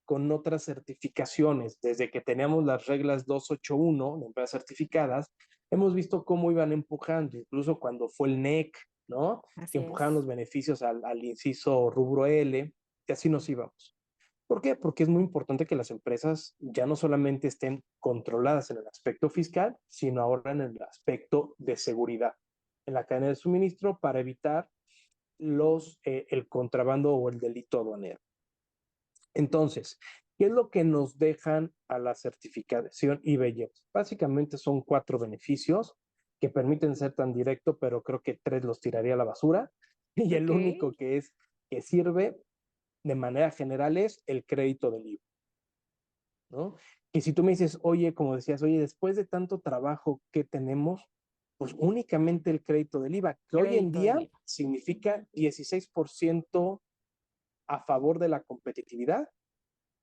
con otras certificaciones. Desde que teníamos las reglas 281 de empresas certificadas, hemos visto cómo iban empujando, incluso cuando fue el NEC, ¿no? Que Así empujaban es. los beneficios al inciso rubro L, y así nos íbamos. ¿Por qué? Porque es muy importante que las empresas ya no solamente estén controladas en el aspecto fiscal, sino ahora en el aspecto de seguridad en la cadena de suministro para evitar el contrabando o el delito aduanero. Entonces, ¿qué es lo que nos dejan a la certificación IBEX? Básicamente son 4 beneficios que permiten ser tan directo, pero creo que 3 los tiraría a la basura. Y el Ok. único que sirve de manera general es el crédito del IVA, ¿no? Y si tú me dices, oye, como decías, oye, después de tanto trabajo que tenemos, pues únicamente el crédito del IVA, que hoy en Crédito del día IVA. significa 16% a favor de la competitividad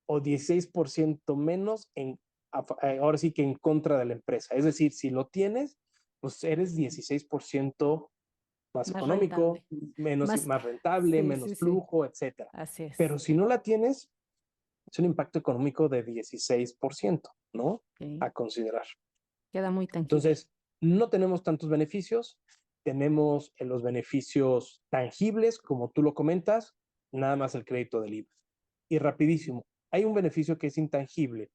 o 16% menos ahora sí que en contra de la empresa. Es decir, si lo tienes, pues eres 16% más Más económico, rentable. Más. más rentable, Sí, menos sí, sí. flujo, etcétera. Así es. Pero si no la tienes, es un impacto económico de 16%, ¿no? Ok. A considerar. Queda muy tangible. Entonces, no tenemos tantos beneficios, tenemos los beneficios tangibles, como tú lo comentas, nada más el crédito del IVA. Y rapidísimo, hay un beneficio que es intangible,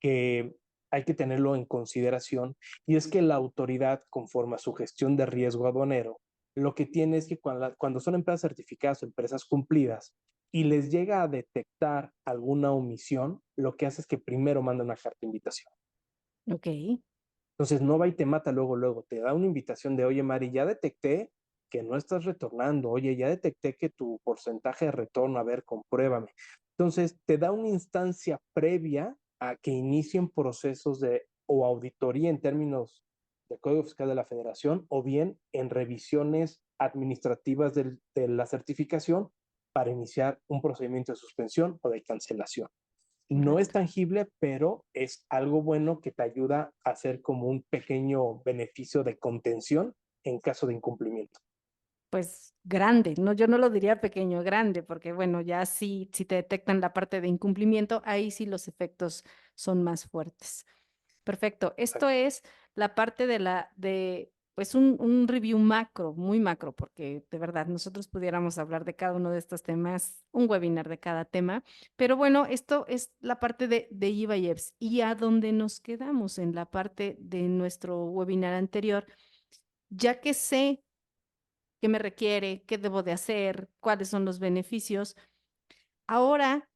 que hay que tenerlo en consideración, y es que la autoridad, conforme a su gestión de riesgo aduanero, lo que tiene es que cuando son empresas certificadas o empresas cumplidas y les llega a detectar alguna omisión, lo que hace es que primero manda una carta de invitación. Ok. Entonces no va y te mata luego, luego, te da una invitación de, oye, Mari, ya detecté que no estás retornando, oye, ya detecté que tu porcentaje de retorno, a ver, compruébame. Entonces te da una instancia previa a que inicien procesos de o auditoría en términos del Código Fiscal de la Federación o bien en revisiones administrativas de la certificación para iniciar un procedimiento de suspensión o de cancelación. No es Correcto. tangible, pero es algo bueno que te ayuda a hacer como un pequeño beneficio de contención en caso de incumplimiento. Pues grande, no, yo no lo diría pequeño, grande, porque bueno, ya sí, si te detectan la parte de incumplimiento, ahí sí los efectos son más fuertes. Perfecto. Esto Exacto. es la parte pues un review macro, muy macro, porque de verdad nosotros pudiéramos hablar de cada uno de estos temas, un webinar de cada tema, pero bueno, esto es la parte de IVA y EPS. Y a donde nos quedamos en la parte de nuestro webinar anterior, ya que sé qué me requiere, qué debo de hacer, cuáles son los beneficios, ahora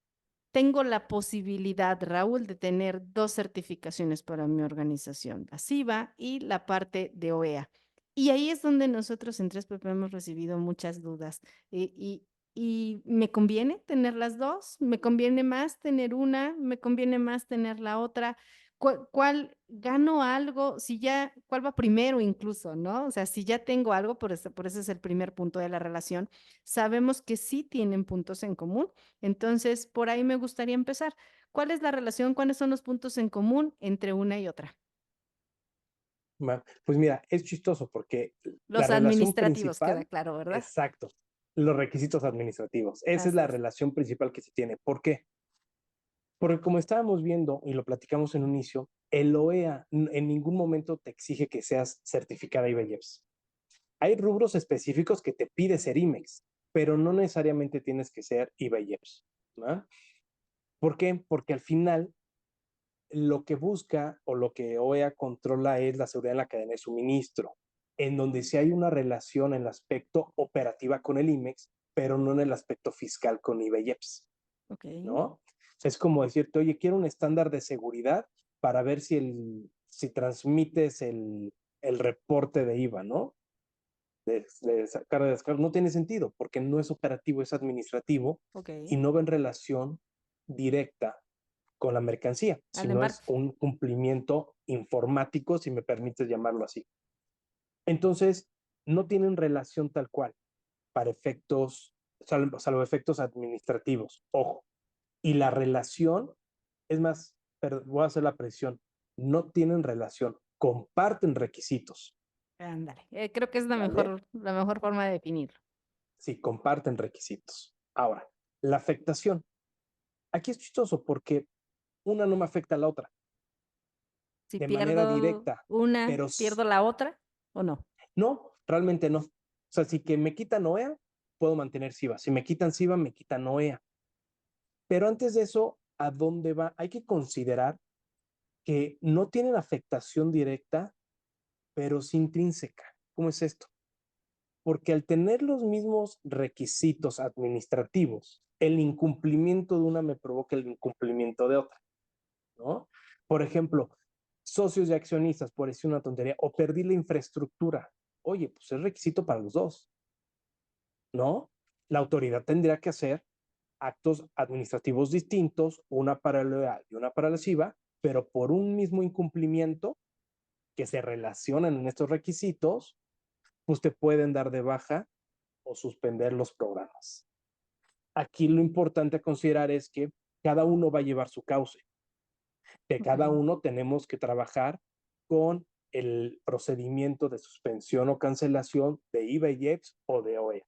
tengo la posibilidad, Raúl, de tener 2 certificaciones para mi organización, la SIVA y la parte de OEA. Y ahí es donde nosotros en 3PP hemos recibido muchas dudas. Y y me conviene tener las dos, me conviene más tener una, me conviene más tener la otra. ¿Cuál gano algo? Si ya, ¿cuál va primero incluso, no? O sea, si ya tengo algo, por eso es el primer punto de la relación, sabemos que sí tienen puntos en común. Entonces, por ahí me gustaría empezar. ¿Cuál es la relación? ¿Cuáles son los puntos en común entre una y otra? Pues mira, es chistoso porque la Los relación administrativos, queda principal, claro, ¿verdad? exacto, los requisitos administrativos, esa es Así la es. relación principal que se tiene. ¿Por qué? Porque como estábamos viendo y lo platicamos en un inicio, el OEA en ningún momento te exige que seas certificada IBEX. Hay rubros específicos que te pide ser IMEX, pero no necesariamente tienes que ser IBEX, ¿no? ¿Por qué? Porque al final lo que busca o lo que OEA controla es la seguridad en la cadena de suministro, en donde sí hay una relación en el aspecto operativa con el IMEX, pero no en el aspecto fiscal con IBEX, Ok. ¿no? Es como decirte, oye, quiero un estándar de seguridad para ver si transmites el reporte de IVA, ¿no? De sacar de descargo. No tiene sentido, porque no es operativo, es administrativo Ok. y no va en relación directa con la mercancía, Al sino embarque. es un cumplimiento informático, si me permites llamarlo así. Entonces, no tienen relación tal cual para efectos, salvo efectos administrativos, ojo. Y la relación, es más, voy a hacer la presión, no tienen relación, comparten requisitos, Ándale. Creo que es ¿vale? la mejor forma de definirlo. Sí, comparten requisitos. Ahora, la afectación. Aquí es chistoso porque una no me afecta a la otra Si de manera pierdo directa, una, pero ¿pierdo la otra o no? no, realmente no. O sea, si que me quitan OEA, puedo mantener SIVA. Si me quitan SIVA, me quitan OEA. Pero antes de eso, ¿a dónde va? Hay que considerar que no tienen afectación directa, pero sí intrínseca. ¿Cómo es esto? Porque al tener los mismos requisitos administrativos, el incumplimiento de una me provoca el incumplimiento de otra, ¿no? Por ejemplo, socios y accionistas, por decir una tontería, o perdí la infraestructura. Oye, pues es requisito para los dos, ¿no? La autoridad tendría que hacer actos administrativos distintos, una para el OEA y una para la SIVA, pero por un mismo incumplimiento que se relacionan en estos requisitos, pues te pueden dar de baja o suspender los programas. Aquí lo importante a considerar es que cada uno va a llevar su cauce, que Ok. cada uno tenemos que trabajar con el procedimiento de suspensión o cancelación de IBEX o de OEA.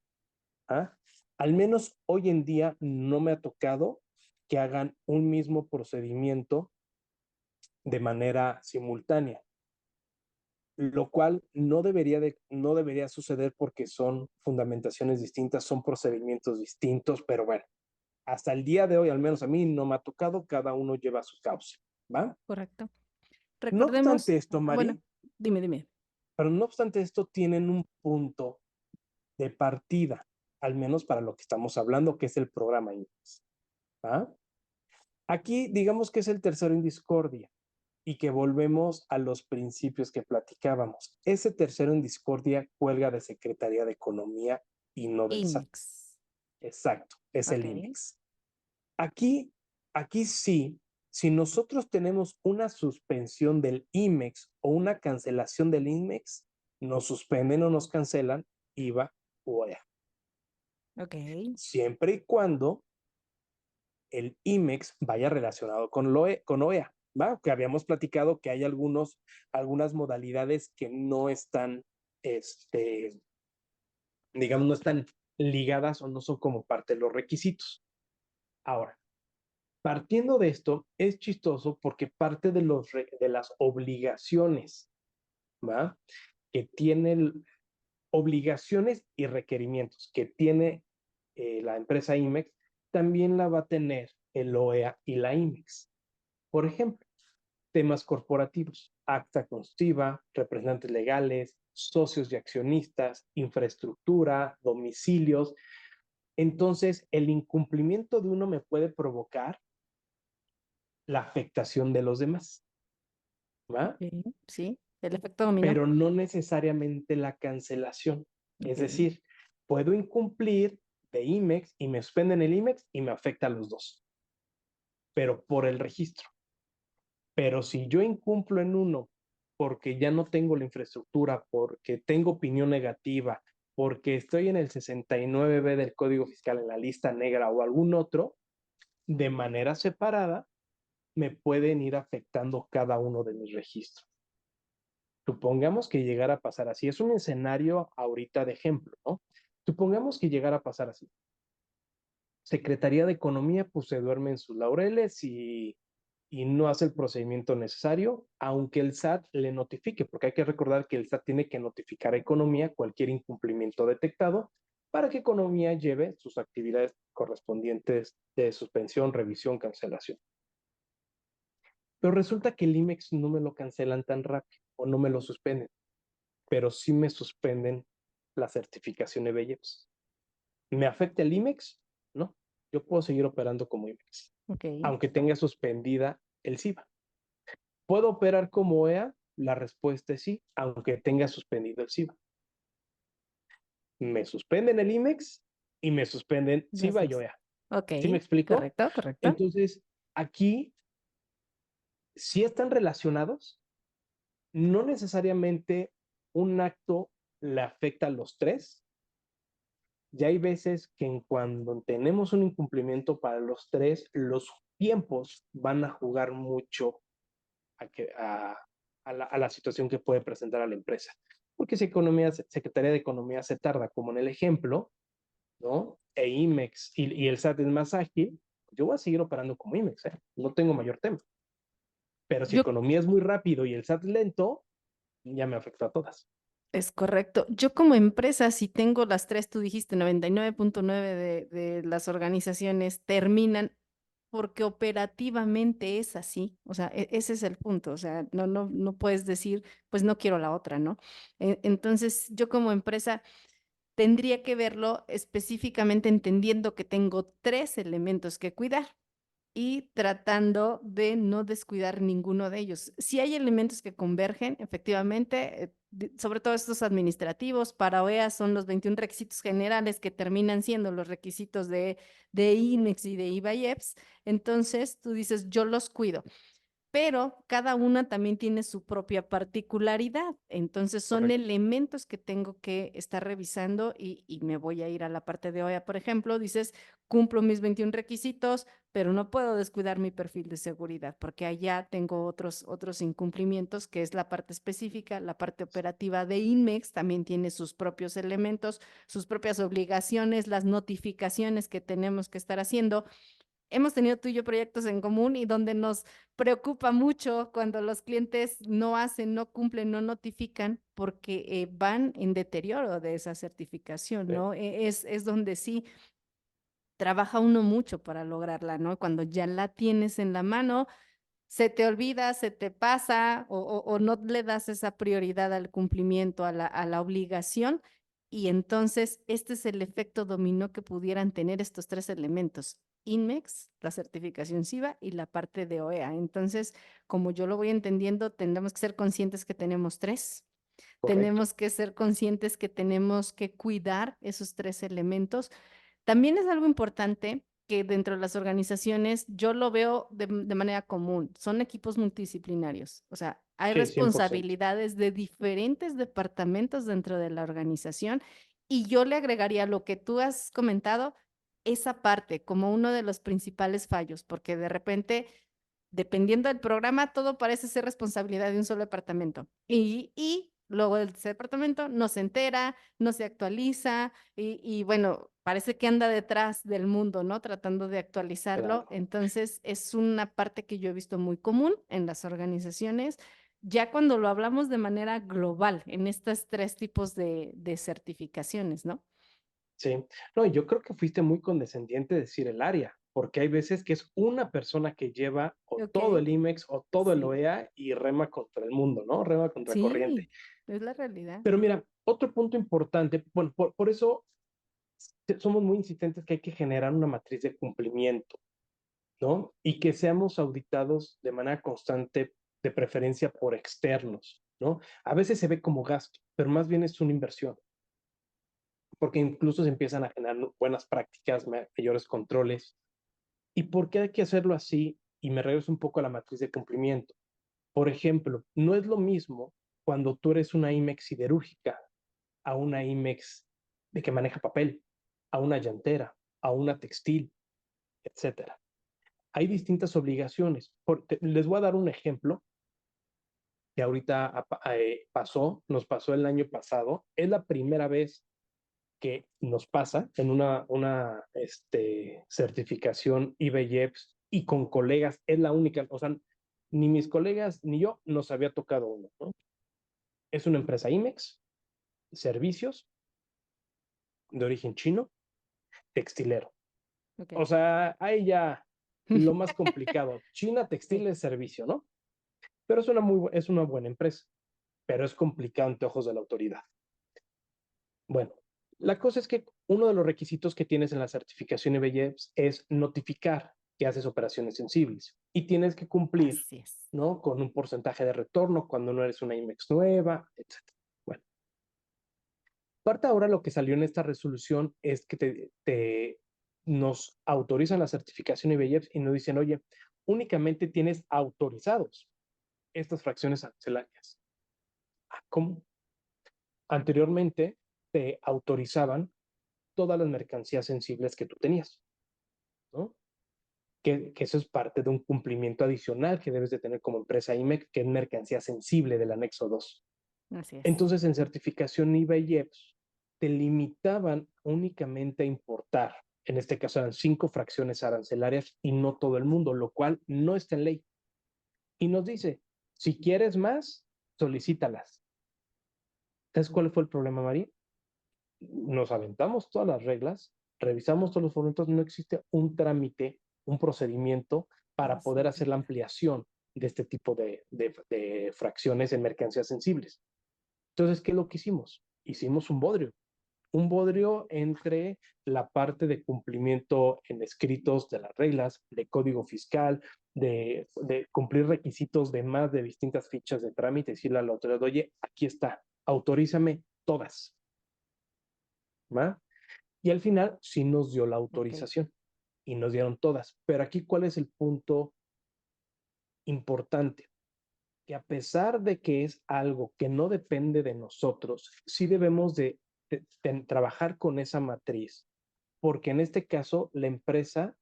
¿Ah? Al menos hoy en día no me ha tocado que hagan un mismo procedimiento de manera simultánea, lo cual no debería suceder porque son fundamentaciones distintas, son procedimientos distintos, pero bueno, hasta el día de hoy, al menos a mí no me ha tocado, cada uno lleva su causa, ¿va? Correcto. No Recordemos, obstante esto, bueno, Mari, dime. pero no obstante esto, tienen un punto de partida, al menos para lo que estamos hablando, que es el programa INEX, ¿va? Aquí digamos que es el tercero en discordia y que volvemos a los principios que platicábamos. Ese tercero en discordia cuelga de Secretaría de Economía y no del SAT. IMEX. Exacto, es el Ok. INEX. Aquí, aquí sí, si nosotros tenemos una suspensión del IMEX o una cancelación del IMEX, nos suspenden o nos cancelan IVA o OEA. Ok. Siempre y cuando el IMEX vaya relacionado con OEA, ¿va? Que habíamos platicado que hay algunas modalidades que no están, este, digamos, no están ligadas o no son como parte de los requisitos. Ahora, partiendo de esto, es chistoso porque parte de las obligaciones, ¿va? Que tienen obligaciones y requerimientos que tiene la empresa IMEX, también la va a tener el OEA y la IMEX. Por ejemplo, temas corporativos, acta constitutiva, representantes legales, socios y accionistas, infraestructura, domicilios. Entonces, el incumplimiento de uno me puede provocar la afectación de los demás, ¿va? Ok. Sí. El efecto dominó. Pero no necesariamente la cancelación. Es Ok. decir, puedo incumplir de IMEX y me suspenden el IMEX y me afecta a los dos, pero por el registro. Pero si yo incumplo en uno porque ya no tengo la infraestructura, porque tengo opinión negativa, porque estoy en el 69B del Código Fiscal en la lista negra o algún otro, de manera separada, me pueden ir afectando cada uno de mis registros. Supongamos que llegara a pasar así. Es un escenario ahorita de ejemplo, ¿no? Supongamos que llegara a pasar así. Secretaría de Economía, pues se duerme en sus laureles y no hace el procedimiento necesario, aunque el SAT le notifique, porque hay que recordar que el SAT tiene que notificar a Economía cualquier incumplimiento detectado para que Economía lleve sus actividades correspondientes de suspensión, revisión, cancelación. Pero resulta que el IMEX no me lo cancelan tan rápido o no me lo suspenden, pero sí me suspenden la certificación de BEPS. ¿Me afecta el IMEX? No, yo puedo seguir operando como IMEX, aunque tenga suspendida el SIVA. ¿Puedo operar como OEA? La respuesta es sí, aunque tenga suspendido el SIVA. Me suspenden el IMEX y me suspenden SIVA y OEA. ¿Sí me explico? Correcto, correcto. Entonces, aquí sí están relacionados, no necesariamente un acto le afecta a los tres. Ya hay veces que cuando tenemos un incumplimiento para los tres, los tiempos van a jugar mucho a la situación que puede presentar a la empresa. Porque si Secretaría de Economía se tarda, como en el ejemplo, ¿no? E IMEX y el SAT es más ágil, yo voy a seguir operando como IMEX, ¿eh? No tengo mayor tema. Pero si Yo Economía es muy rápido y el SAT lento, ya me afecta a todas. Es correcto. Yo como empresa, si tengo las tres, tú dijiste 99.9 de las organizaciones terminan porque operativamente es así. O sea, ese es el punto. O sea, no puedes decir, pues no quiero la otra, ¿no? Entonces, yo como empresa tendría que verlo específicamente entendiendo que tengo tres elementos que cuidar y tratando de no descuidar ninguno de ellos. Si hay elementos que convergen, efectivamente, sobre todo estos administrativos, para OEA son los 21 requisitos generales que terminan siendo los requisitos de INEX y de IVAIEPS. Entonces, tú dices, yo los cuido, pero cada una también tiene su propia particularidad. Entonces son Correcto. elementos que tengo que estar revisando y me voy a ir a la parte de OEA, por ejemplo, dices, cumplo mis 21 requisitos, pero no puedo descuidar mi perfil de seguridad porque allá tengo otros incumplimientos, que es la parte específica, la parte operativa de INMEX también tiene sus propios elementos, sus propias obligaciones, las notificaciones que tenemos que estar haciendo. Hemos tenido tú y yo proyectos en común y donde nos preocupa mucho cuando los clientes no hacen, no cumplen, no notifican porque van en deterioro de esa certificación, ¿no? Es donde sí trabaja uno mucho para lograrla, ¿no? Cuando ya la tienes en la mano, se te olvida, se te pasa o no le das esa prioridad al cumplimiento, a la obligación. Y entonces este es el efecto dominó que pudieran tener estos tres elementos: INMEX, la certificación SIVA y la parte de OEA. Entonces, como yo lo voy entendiendo, tendremos que ser conscientes que tenemos tres. Correcto. Tenemos que ser conscientes que tenemos que cuidar esos tres elementos. También es algo importante que dentro de las organizaciones yo lo veo de manera común, son equipos multidisciplinarios, o sea, hay Sí, 100%. responsabilidades de diferentes departamentos dentro de la organización y yo le agregaría lo que tú has comentado, esa parte como uno de los principales fallos, porque de repente, dependiendo del programa, todo parece ser responsabilidad de un solo departamento y luego ese departamento no se entera, no se actualiza y bueno, parece que anda detrás del mundo, ¿no? Tratando de actualizarlo. Claro. Entonces, es una parte que yo he visto muy común en las organizaciones, ya cuando lo hablamos de manera global, en estos tres tipos de certificaciones, ¿no? Sí. No, yo creo que fuiste muy condescendiente de decir el área, porque hay veces que es una persona que lleva o Ok, todo el IMEX o todo el sí, OEA y rema contra el mundo, ¿no? Rema contra corriente. sí, es la realidad. Pero mira, otro punto importante, bueno, por eso somos muy insistentes que hay que generar una matriz de cumplimiento, ¿no? Y que seamos auditados de manera constante, de preferencia por externos, ¿no? A veces se ve como gasto, pero más bien es una inversión. porque incluso se empiezan a generar buenas prácticas, mayores controles. ¿Y por qué hay que hacerlo así? Y me regreso un poco a la matriz de cumplimiento. Por ejemplo, no es lo mismo cuando tú eres una IMEX siderúrgica a una IMEX de que maneja papel, a una llantera, a una textil, etcétera. Hay distintas obligaciones. Les voy a dar un ejemplo que ahorita nos pasó el año pasado. Es la primera vez que nos pasa en una certificación IBJEPS y con colegas, es la única, o sea, ni mis colegas ni yo nos había tocado uno, ¿no? Es una empresa IMEX, servicios de origen chino, textilero. Okay. O sea, ahí ya lo más complicado. China, textiles, Sí. servicio, ¿no? Pero es una buena empresa, pero es complicado ante ojos de la autoridad. Bueno, la cosa es que uno de los requisitos que tienes en la certificación IBJEPS es notificar que haces operaciones sensibles y tienes que cumplir, Así es. ¿no? Con un porcentaje de retorno cuando no eres una IMEX nueva, etc. Bueno, parte ahora lo que salió en esta resolución es que nos autorizan la certificación IBJEPS y nos dicen, oye, únicamente tienes autorizados estas fracciones arancelarias. ¿Cómo? Anteriormente te autorizaban todas las mercancías sensibles que tú tenías, ¿no? Que eso es parte de un cumplimiento adicional que debes de tener como empresa IMEC, que es mercancía sensible del anexo 2. Así es. Entonces, en certificación IVA y EPS, te limitaban únicamente a importar, en este caso eran 5 fracciones arancelarias y no todo el mundo, lo cual no está en ley. Y nos dice, si quieres más, solicítalas. ¿Sabes cuál fue el problema, María? Nos aventamos todas las reglas, revisamos todos los formatos, no existe un trámite, un procedimiento para poder hacer la ampliación de este tipo de fracciones en mercancías sensibles. Entonces, ¿qué es lo que hicimos? Hicimos un bodrio entre la parte de cumplimiento en escritos de las reglas, de código fiscal, de cumplir requisitos de más de distintas fichas de trámite, decirle a la autoridad, oye, aquí está, autorízame todas. ¿Va? Y al final sí nos dio la autorización y nos dieron todas. Pero aquí, ¿cuál es el punto importante? Que a pesar de que es algo que no depende de nosotros, sí debemos de trabajar con esa matriz, porque en este caso la empresa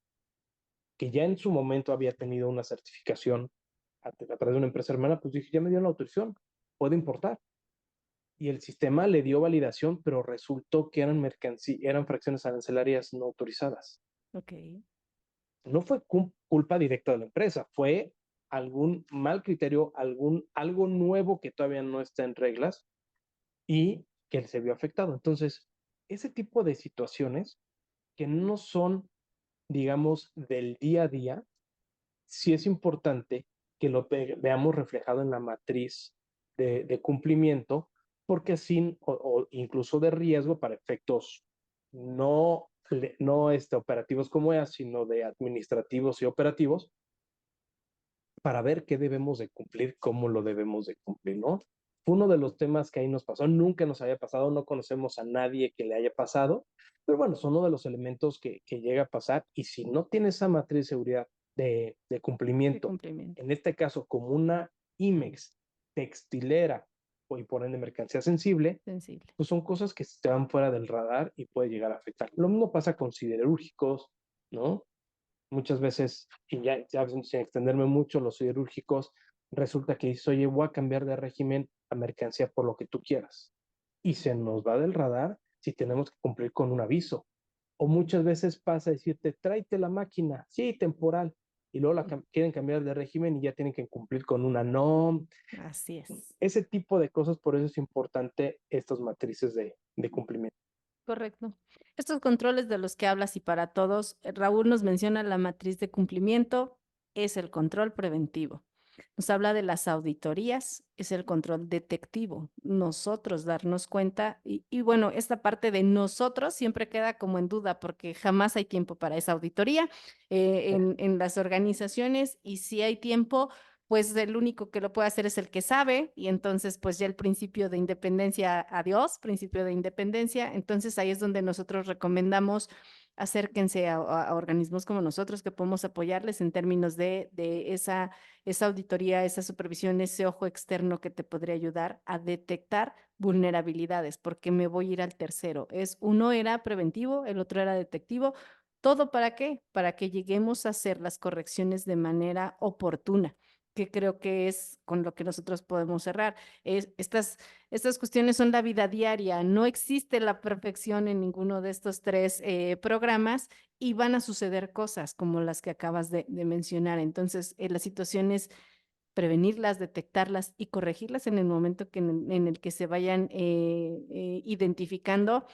que ya en su momento había tenido una certificación a través de una empresa hermana, pues dije, ya me dio la autorización, puedo importar. Y el sistema le dio validación, pero resultó que eran fracciones arancelarias no autorizadas. Okay. No fue culpa directa de la empresa, fue algún mal criterio, algo nuevo que todavía no está en reglas y que se vio afectado. Entonces, ese tipo de situaciones que no son, digamos, del día a día, sí es importante que lo veamos reflejado en la matriz de cumplimiento, porque así, o incluso de riesgo para efectos no, no operativos como EA, sino de administrativos y operativos, para ver qué debemos de cumplir, cómo lo debemos de cumplir, ¿no? Fue uno de los temas que ahí nos pasó, nunca nos había pasado, no conocemos a nadie que le haya pasado, pero bueno, son uno de los elementos que llega a pasar y si no tiene esa matriz de seguridad de cumplimiento, en este caso como una IMEX textilera y por ende mercancía sensible, pues son cosas que se van fuera del radar y puede llegar a afectar. Lo mismo pasa con siderúrgicos, ¿no? Muchas veces, y ya sin extenderme mucho, los siderúrgicos, resulta que dices, oye, voy a cambiar de régimen a mercancía por lo que tú quieras. Y se nos va del radar si tenemos que cumplir con un aviso. O muchas veces pasa decirte, tráete la máquina, sí, temporal, y luego quieren cambiar de régimen y ya tienen que cumplir con una NOM. Así es. Ese tipo de cosas, por eso es importante estas matrices de cumplimiento. Correcto. Estos controles de los que hablas y para todos, Raúl nos menciona la matriz de cumplimiento, es el control preventivo. Nos habla de las auditorías, es el control detectivo. Nosotros darnos cuenta y bueno, esta parte de nosotros siempre queda como en duda porque jamás hay tiempo para esa auditoría en las organizaciones y si hay tiempo, pues el único que lo puede hacer es el que sabe, y entonces pues ya el principio de independencia, adiós, principio de independencia. Entonces ahí es donde nosotros recomendamos acérquense a organismos como nosotros que podemos apoyarles en términos de esa auditoría, esa supervisión, ese ojo externo que te podría ayudar a detectar vulnerabilidades, porque me voy a ir al tercero. Uno era preventivo, el otro era detectivo. ¿Todo para qué? Para que lleguemos a hacer las correcciones de manera oportuna, que creo que es con lo que nosotros podemos cerrar. Estas cuestiones son la vida diaria, no existe la perfección en ninguno de estos tres programas, y van a suceder cosas como las que acabas de mencionar. Entonces, la situación es prevenirlas, detectarlas y corregirlas en el momento en el que se vayan identificando.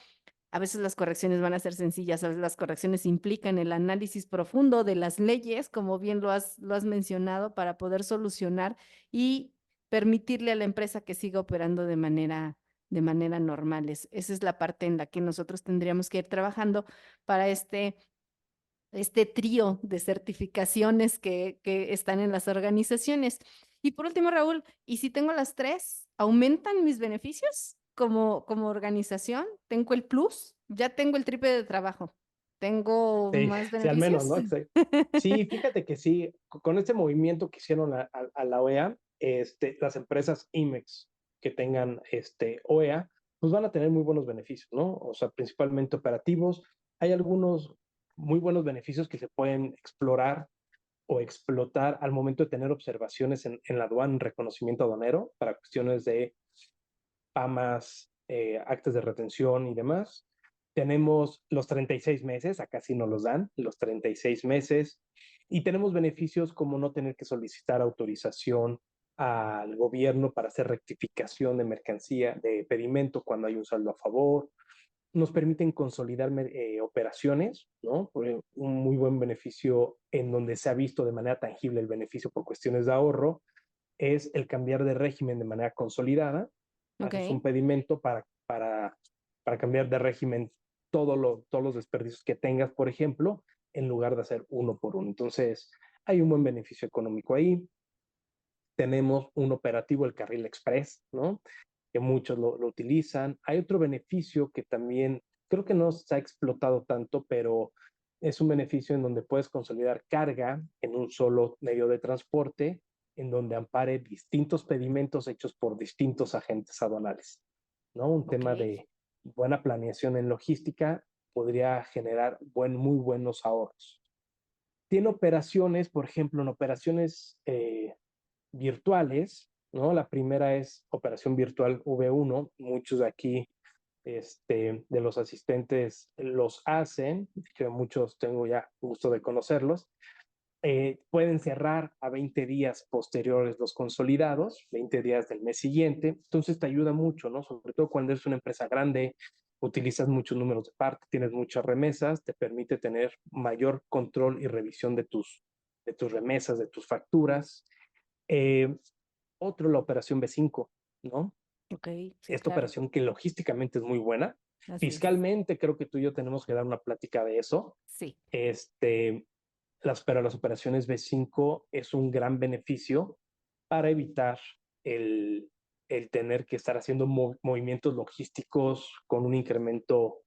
A veces las correcciones van a ser sencillas, a veces las correcciones implican el análisis profundo de las leyes, como bien lo has mencionado, para poder solucionar y permitirle a la empresa que siga operando de manera normal. Esa es la parte en la que nosotros tendríamos que ir trabajando para este trío de certificaciones que están en las organizaciones. Y por último, Raúl, ¿y si tengo las tres, aumentan mis beneficios como organización? ¿Tengo el plus? Ya tengo el triple de trabajo. ¿Tengo Sí, más sí, al menos, beneficios? ¿no? Sí, fíjate que sí, con este movimiento que hicieron a la OEA, las empresas IMEX que tengan OEA, pues van a tener muy buenos beneficios, ¿no? O sea, principalmente operativos. Hay algunos muy buenos beneficios que se pueden explorar o explotar al momento de tener observaciones en la aduana, en reconocimiento aduanero, para cuestiones de PAMAS, actas de retención y demás. Tenemos los 36 meses, acá sí nos los dan, los 36 meses, y tenemos beneficios como no tener que solicitar autorización al gobierno para hacer rectificación de mercancía, de pedimento cuando hay un saldo a favor. Nos permiten consolidar operaciones, ¿no? Un muy buen beneficio en donde se ha visto de manera tangible el beneficio por cuestiones de ahorro es el cambiar de régimen de manera consolidada. Ok, Haces un pedimento para cambiar de régimen todos los desperdicios que tengas, por ejemplo, en lugar de hacer uno por uno. Entonces, hay un buen beneficio económico ahí. Tenemos un operativo, el carril express, ¿no? Que muchos lo utilizan. Hay otro beneficio que también creo que no se ha explotado tanto, pero es un beneficio en donde puedes consolidar carga en un solo medio de transporte, en donde ampare distintos pedimentos hechos por distintos agentes aduanales, ¿no? Un ok, tema de buena planeación en logística podría generar muy buenos ahorros. Tiene operaciones, por ejemplo, en operaciones virtuales, ¿no? La primera es operación virtual V1. Muchos de aquí, de los asistentes los hacen, que muchos tengo ya gusto de conocerlos. Pueden cerrar a 20 días posteriores los consolidados, 20 días del mes siguiente. Entonces te ayuda mucho, ¿no? Sobre todo cuando eres una empresa grande, utilizas muchos números de parte, tienes muchas remesas, te permite tener mayor control y revisión de tus remesas, de tus facturas. Eh, Otro, la operación B5, ¿no? ok, sí, Esta claro, operación que logísticamente es muy buena. así es. Fiscalmente creo que tú y yo tenemos que dar una plática de eso. Sí, Este, pero las operaciones B5 es un gran beneficio para evitar el, el tener que estar haciendo movimientos logísticos con un incremento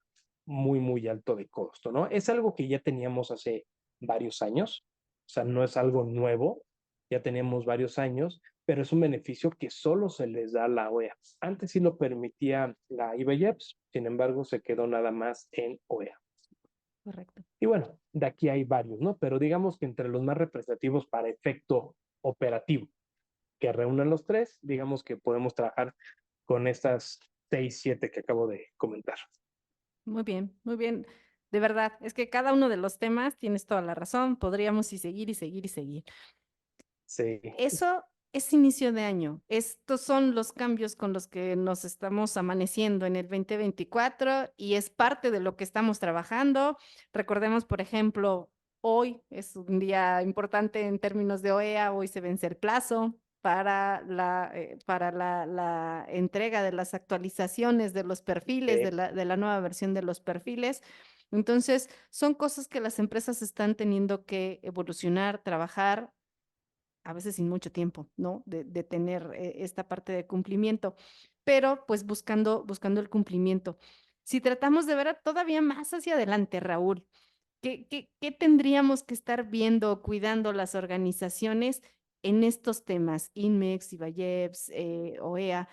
muy alto de costo, ¿no? Es algo que ya teníamos hace varios años, o sea, no es algo nuevo, ya teníamos varios años, pero es un beneficio que solo se les da a la OEA. Antes sí lo permitía la IBEX, sin embargo, se quedó nada más en OEA. correcto. Y bueno, de aquí hay varios, ¿no? Pero digamos que entre los más representativos para efecto operativo que reúnan los tres, digamos que podemos trabajar con estas 6, 7 que acabo de comentar. Muy bien, muy bien. De verdad, es que cada uno de los temas tienes toda la razón. Podríamos y seguir y seguir y seguir. Sí, Eso es inicio de año. Estos son los cambios con los que nos estamos amaneciendo en el 2024 y es parte de lo que estamos trabajando. Recordemos, por ejemplo, hoy es un día importante en términos de OEA. Hoy se vence el plazo para la entrega de las actualizaciones de los perfiles, de sí, la nueva versión de los perfiles. Entonces, son cosas que las empresas están teniendo que evolucionar, trabajar a veces sin mucho tiempo, ¿no? De tener esta parte de cumplimiento, pero pues buscando el cumplimiento. Si tratamos de ver todavía más hacia adelante, Raúl, ¿qué tendríamos que estar viendo, cuidando las organizaciones en estos temas? INMEX, IBAYEPS, OEA,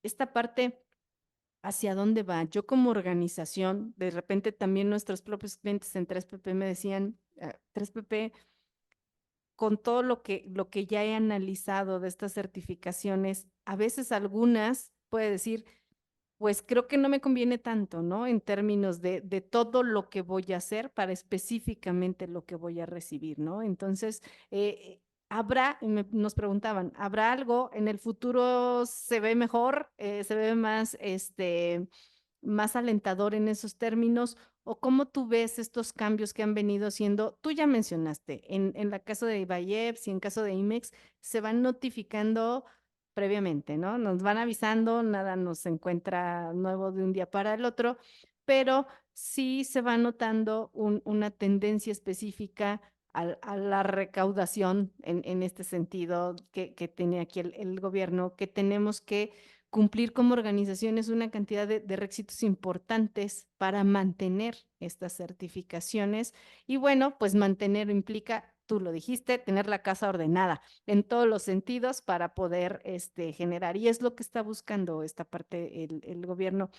esta parte, ¿hacia dónde va? Yo como organización, de repente también nuestros propios clientes en 3PP me decían, 3PP, con todo lo que ya he analizado de estas certificaciones, a veces algunas puede decir, pues creo que no me conviene tanto, ¿no? En términos de todo lo que voy a hacer para específicamente lo que voy a recibir, ¿no? Entonces, nos preguntaban, ¿habrá algo en el futuro se ve mejor, se ve más, más alentador en esos términos? ¿O cómo tú ves estos cambios que han venido siendo? Tú ya mencionaste, en la caso de Ibayeps y en caso de IMEX, se van notificando previamente, ¿no? Nos van avisando, nada nos encuentra nuevo de un día para el otro, pero sí se va notando una tendencia específica a la recaudación en este sentido que tiene aquí el gobierno, que tenemos que cumplir como organizaciones una cantidad de requisitos importantes para mantener estas certificaciones. Y bueno, pues mantener implica, tú lo dijiste, tener la casa ordenada en todos los sentidos para poder generar. Y es lo que está buscando esta parte el gobierno.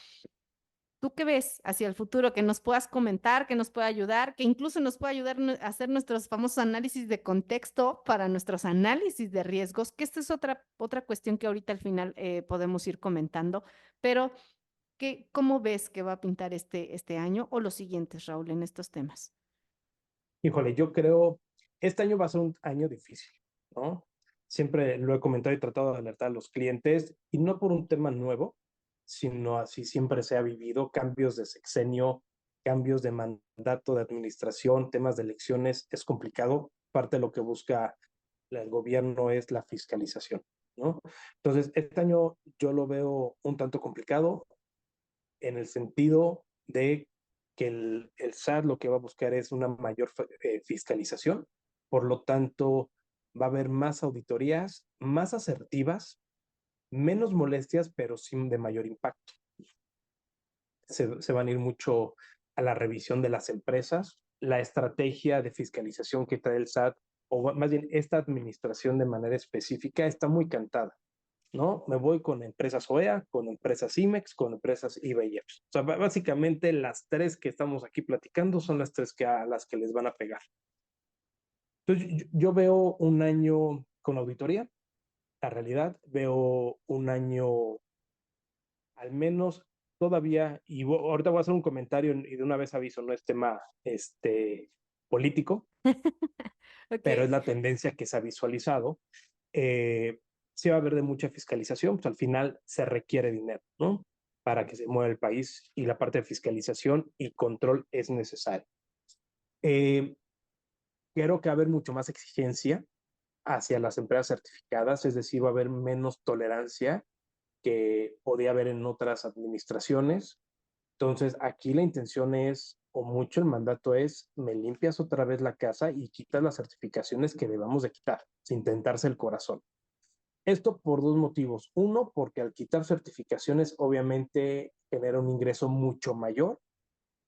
¿Tú qué ves hacia el futuro? Que nos puedas comentar, que nos pueda ayudar, que incluso nos pueda ayudar a hacer nuestros famosos análisis de contexto para nuestros análisis de riesgos, que esta es otra cuestión que ahorita al final podemos ir comentando, pero ¿cómo ves que va a pintar este año o los siguientes, Raúl, en estos temas? Híjole, yo creo, este año va a ser un año difícil, ¿no? Siempre lo he comentado y tratado de alertar a los clientes, y no por un tema nuevo, sino así siempre se ha vivido, cambios de sexenio, cambios de mandato de administración, temas de elecciones, es complicado. Parte de lo que busca el gobierno es la fiscalización, ¿no? Entonces, este año yo lo veo un tanto complicado en el sentido de que el SAT lo que va a buscar es una mayor fiscalización, por lo tanto va a haber más auditorías, más asertivas, menos molestias, pero sí de mayor impacto. Se van a ir mucho a la revisión de las empresas, la estrategia de fiscalización que trae el SAT, o más bien esta administración de manera específica, está muy cantada, ¿no? Me voy con empresas OEA, con empresas IMEX, con empresas IBEX. O sea, básicamente las tres que estamos aquí platicando son las tres a las que les van a pegar. Entonces, yo veo un año con auditoría, la realidad, veo un año al menos todavía, y ahorita voy a hacer un comentario y de una vez aviso, no es tema político, Ok. pero es la tendencia que se ha visualizado. Sí va a haber de mucha fiscalización, pues al final se requiere dinero, ¿no? Para que se mueva el país, y la parte de fiscalización y control es necesaria. Creo que va a haber mucho más exigencia hacia las empresas certificadas, es decir, va a haber menos tolerancia que podía haber en otras administraciones. Entonces, aquí la intención es, o mucho el mandato es, me limpias otra vez la casa y quitas las certificaciones que debamos de quitar, sin tentarse el corazón. Esto por dos motivos. Uno, porque al quitar certificaciones, obviamente genera un ingreso mucho mayor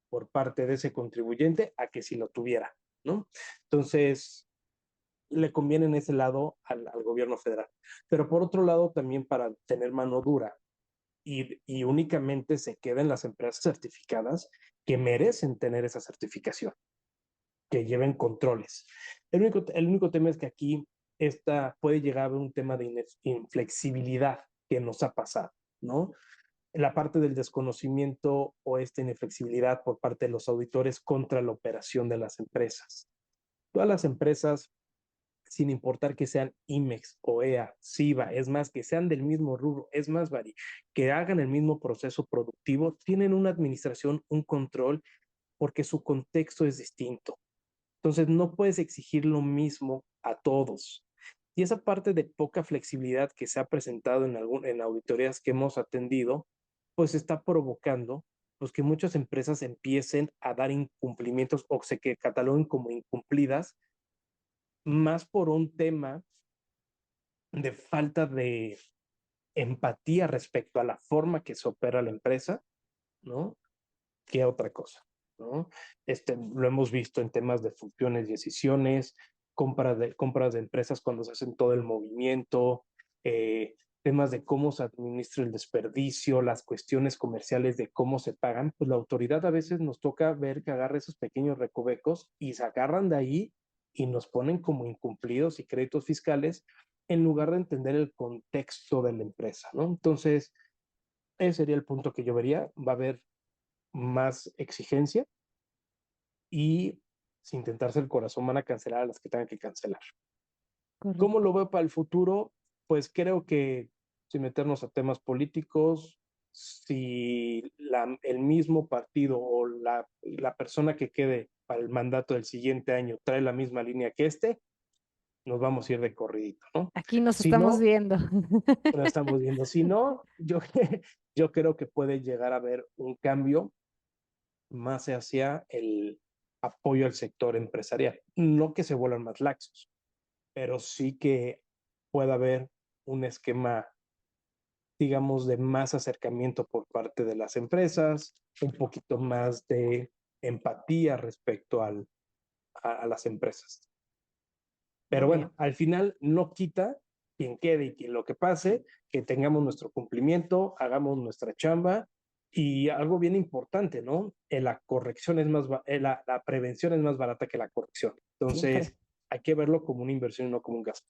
por parte de ese contribuyente a que si lo tuviera, ¿no? Entonces, le conviene en ese lado al gobierno federal. Pero por otro lado, también para tener mano dura, y únicamente se queden las empresas certificadas que merecen tener esa certificación, que lleven controles. El único tema es que aquí puede llegar a haber un tema de inflexibilidad que nos ha pasado, ¿no? La parte del desconocimiento o esta inflexibilidad por parte de los auditores contra la operación de las empresas. Todas las empresas, sin importar que sean IMEX, OEA, SIVA, es más, que sean del mismo rubro, es más, Vari, que hagan el mismo proceso productivo, tienen una administración, un control, porque su contexto es distinto. Entonces, no puedes exigir lo mismo a todos. Y esa parte de poca flexibilidad que se ha presentado en auditorías que hemos atendido, pues está provocando pues, que muchas empresas empiecen a dar incumplimientos o se que cataloguen como incumplidas más por un tema de falta de empatía respecto a la forma que se opera la empresa, ¿no? Que otra cosa, ¿no? Lo hemos visto en temas de funciones y decisiones, compras de empresas cuando se hacen todo el movimiento, temas de cómo se administra el desperdicio, las cuestiones comerciales de cómo se pagan, pues la autoridad a veces nos toca ver que agarra esos pequeños recovecos y se agarran de ahí y nos ponen como incumplidos y créditos fiscales en lugar de entender el contexto de la empresa, ¿no? Entonces, ese sería el punto que yo vería. Va a haber más exigencia y sin tentarse el corazón van a cancelar a las que tengan que cancelar. ¿Cómo Correcto. lo veo para el futuro? Pues creo que sin meternos a temas políticos, si el mismo partido o la persona que quede para el mandato del siguiente año trae la misma línea que nos vamos a ir de corridito, ¿no? Aquí nos Si estamos no, viendo. lo estamos viendo. Si no, yo creo que puede llegar a haber un cambio más hacia el apoyo al sector empresarial. No que se vuelvan más laxos, pero sí que pueda haber un esquema, digamos, de más acercamiento por parte de las empresas, un poquito más de empatía respecto a las empresas. Pero Muy bien. bueno, al final no quita quien quede y quien lo que pase, que tengamos nuestro cumplimiento, hagamos nuestra chamba y algo bien importante, ¿no? La corrección es más, la prevención es más barata que la corrección. Siempre. Entonces, hay que verlo como una inversión y no como un gasto.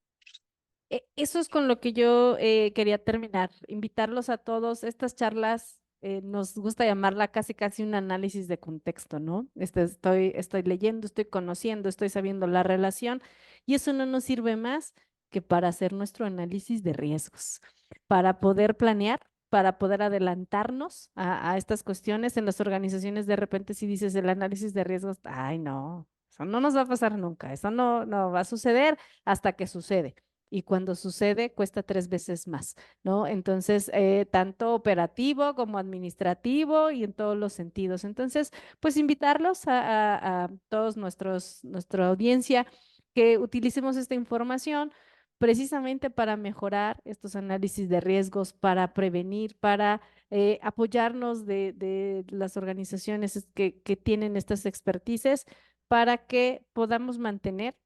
Eso es con lo que yo quería terminar. Invitarlos a todos. Estas charlas nos gusta llamarla casi casi un análisis de contexto, ¿no? Estoy leyendo, estoy conociendo, estoy sabiendo la relación y eso no nos sirve más que para hacer nuestro análisis de riesgos, para poder planear, para poder adelantarnos a estas cuestiones. En las organizaciones de repente si dices el análisis de riesgos, ay no, eso no nos va a pasar nunca, eso no va a suceder hasta que sucede y cuando sucede cuesta 3 veces más, ¿no? Entonces, tanto operativo como administrativo y en todos los sentidos. Entonces, pues invitarlos a todos nuestra audiencia que utilicemos esta información precisamente para mejorar estos análisis de riesgos, para prevenir, para apoyarnos de las organizaciones que tienen estas expertices para que podamos mantener,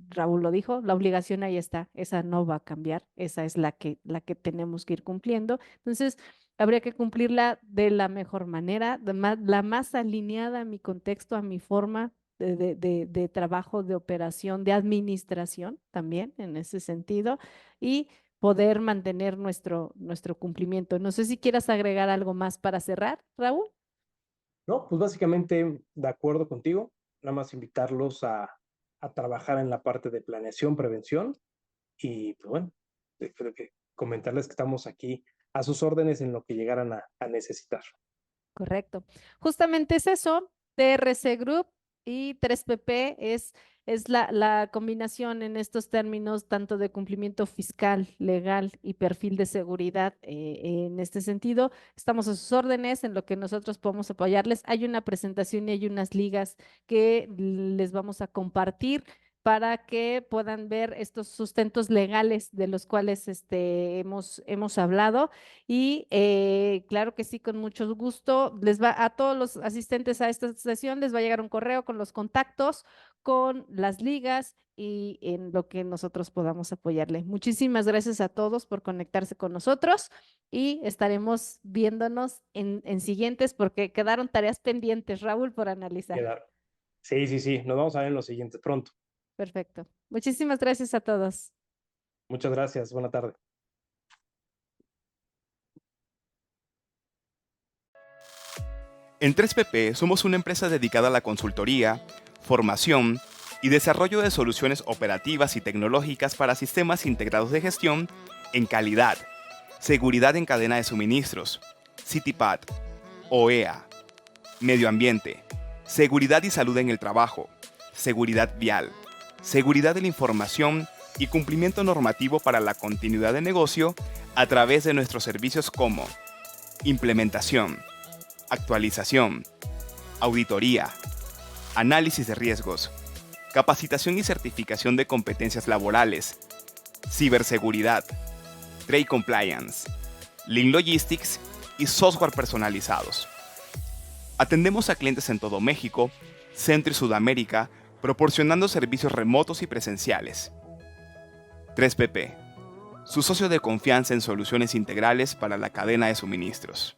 Raúl lo dijo, la obligación ahí está, esa no va a cambiar, esa es la que tenemos que ir cumpliendo. Entonces, habría que cumplirla de la mejor manera, la más alineada a mi contexto, a mi forma de trabajo, de operación, de administración también en ese sentido y poder mantener nuestro cumplimiento. No sé si quieras agregar algo más para cerrar, Raúl. No, pues básicamente de acuerdo contigo, nada más invitarlos a trabajar en la parte de planeación, prevención y pues bueno, creo que comentarles que estamos aquí a sus órdenes en lo que llegaran a necesitar. Correcto. Justamente es eso, TRC Group y 3PP es la combinación en estos términos tanto de cumplimiento fiscal, legal y perfil de seguridad. En este sentido, estamos a sus órdenes en lo que nosotros podemos apoyarles. Hay una presentación y hay unas ligas que les vamos a compartir para que puedan ver estos sustentos legales de los cuales hemos hablado. Y claro que sí, con mucho gusto. A todos los asistentes a esta sesión les va a llegar un correo con los contactos, con las ligas y en lo que nosotros podamos apoyarle. Muchísimas gracias a todos por conectarse con nosotros y estaremos viéndonos en siguientes porque quedaron tareas pendientes, Raúl, por analizar. Quedar. Sí, sí, sí, nos vamos a ver en los siguientes pronto. Perfecto. Muchísimas gracias a todos. Muchas gracias, buena tarde. En 3PP somos una empresa dedicada a la consultoría, formación y desarrollo de soluciones operativas y tecnológicas para sistemas integrados de gestión en calidad, seguridad en cadena de suministros, CityPad, OEA, medio ambiente, seguridad y salud en el trabajo, seguridad vial, seguridad de la información y cumplimiento normativo para la continuidad de negocio a través de nuestros servicios como implementación, actualización, auditoría, análisis de riesgos, capacitación y certificación de competencias laborales, ciberseguridad, trade compliance, Lean Logistics y software personalizados. Atendemos a clientes en todo México, Centro y Sudamérica, proporcionando servicios remotos y presenciales. 3PP, su socio de confianza en soluciones integrales para la cadena de suministros.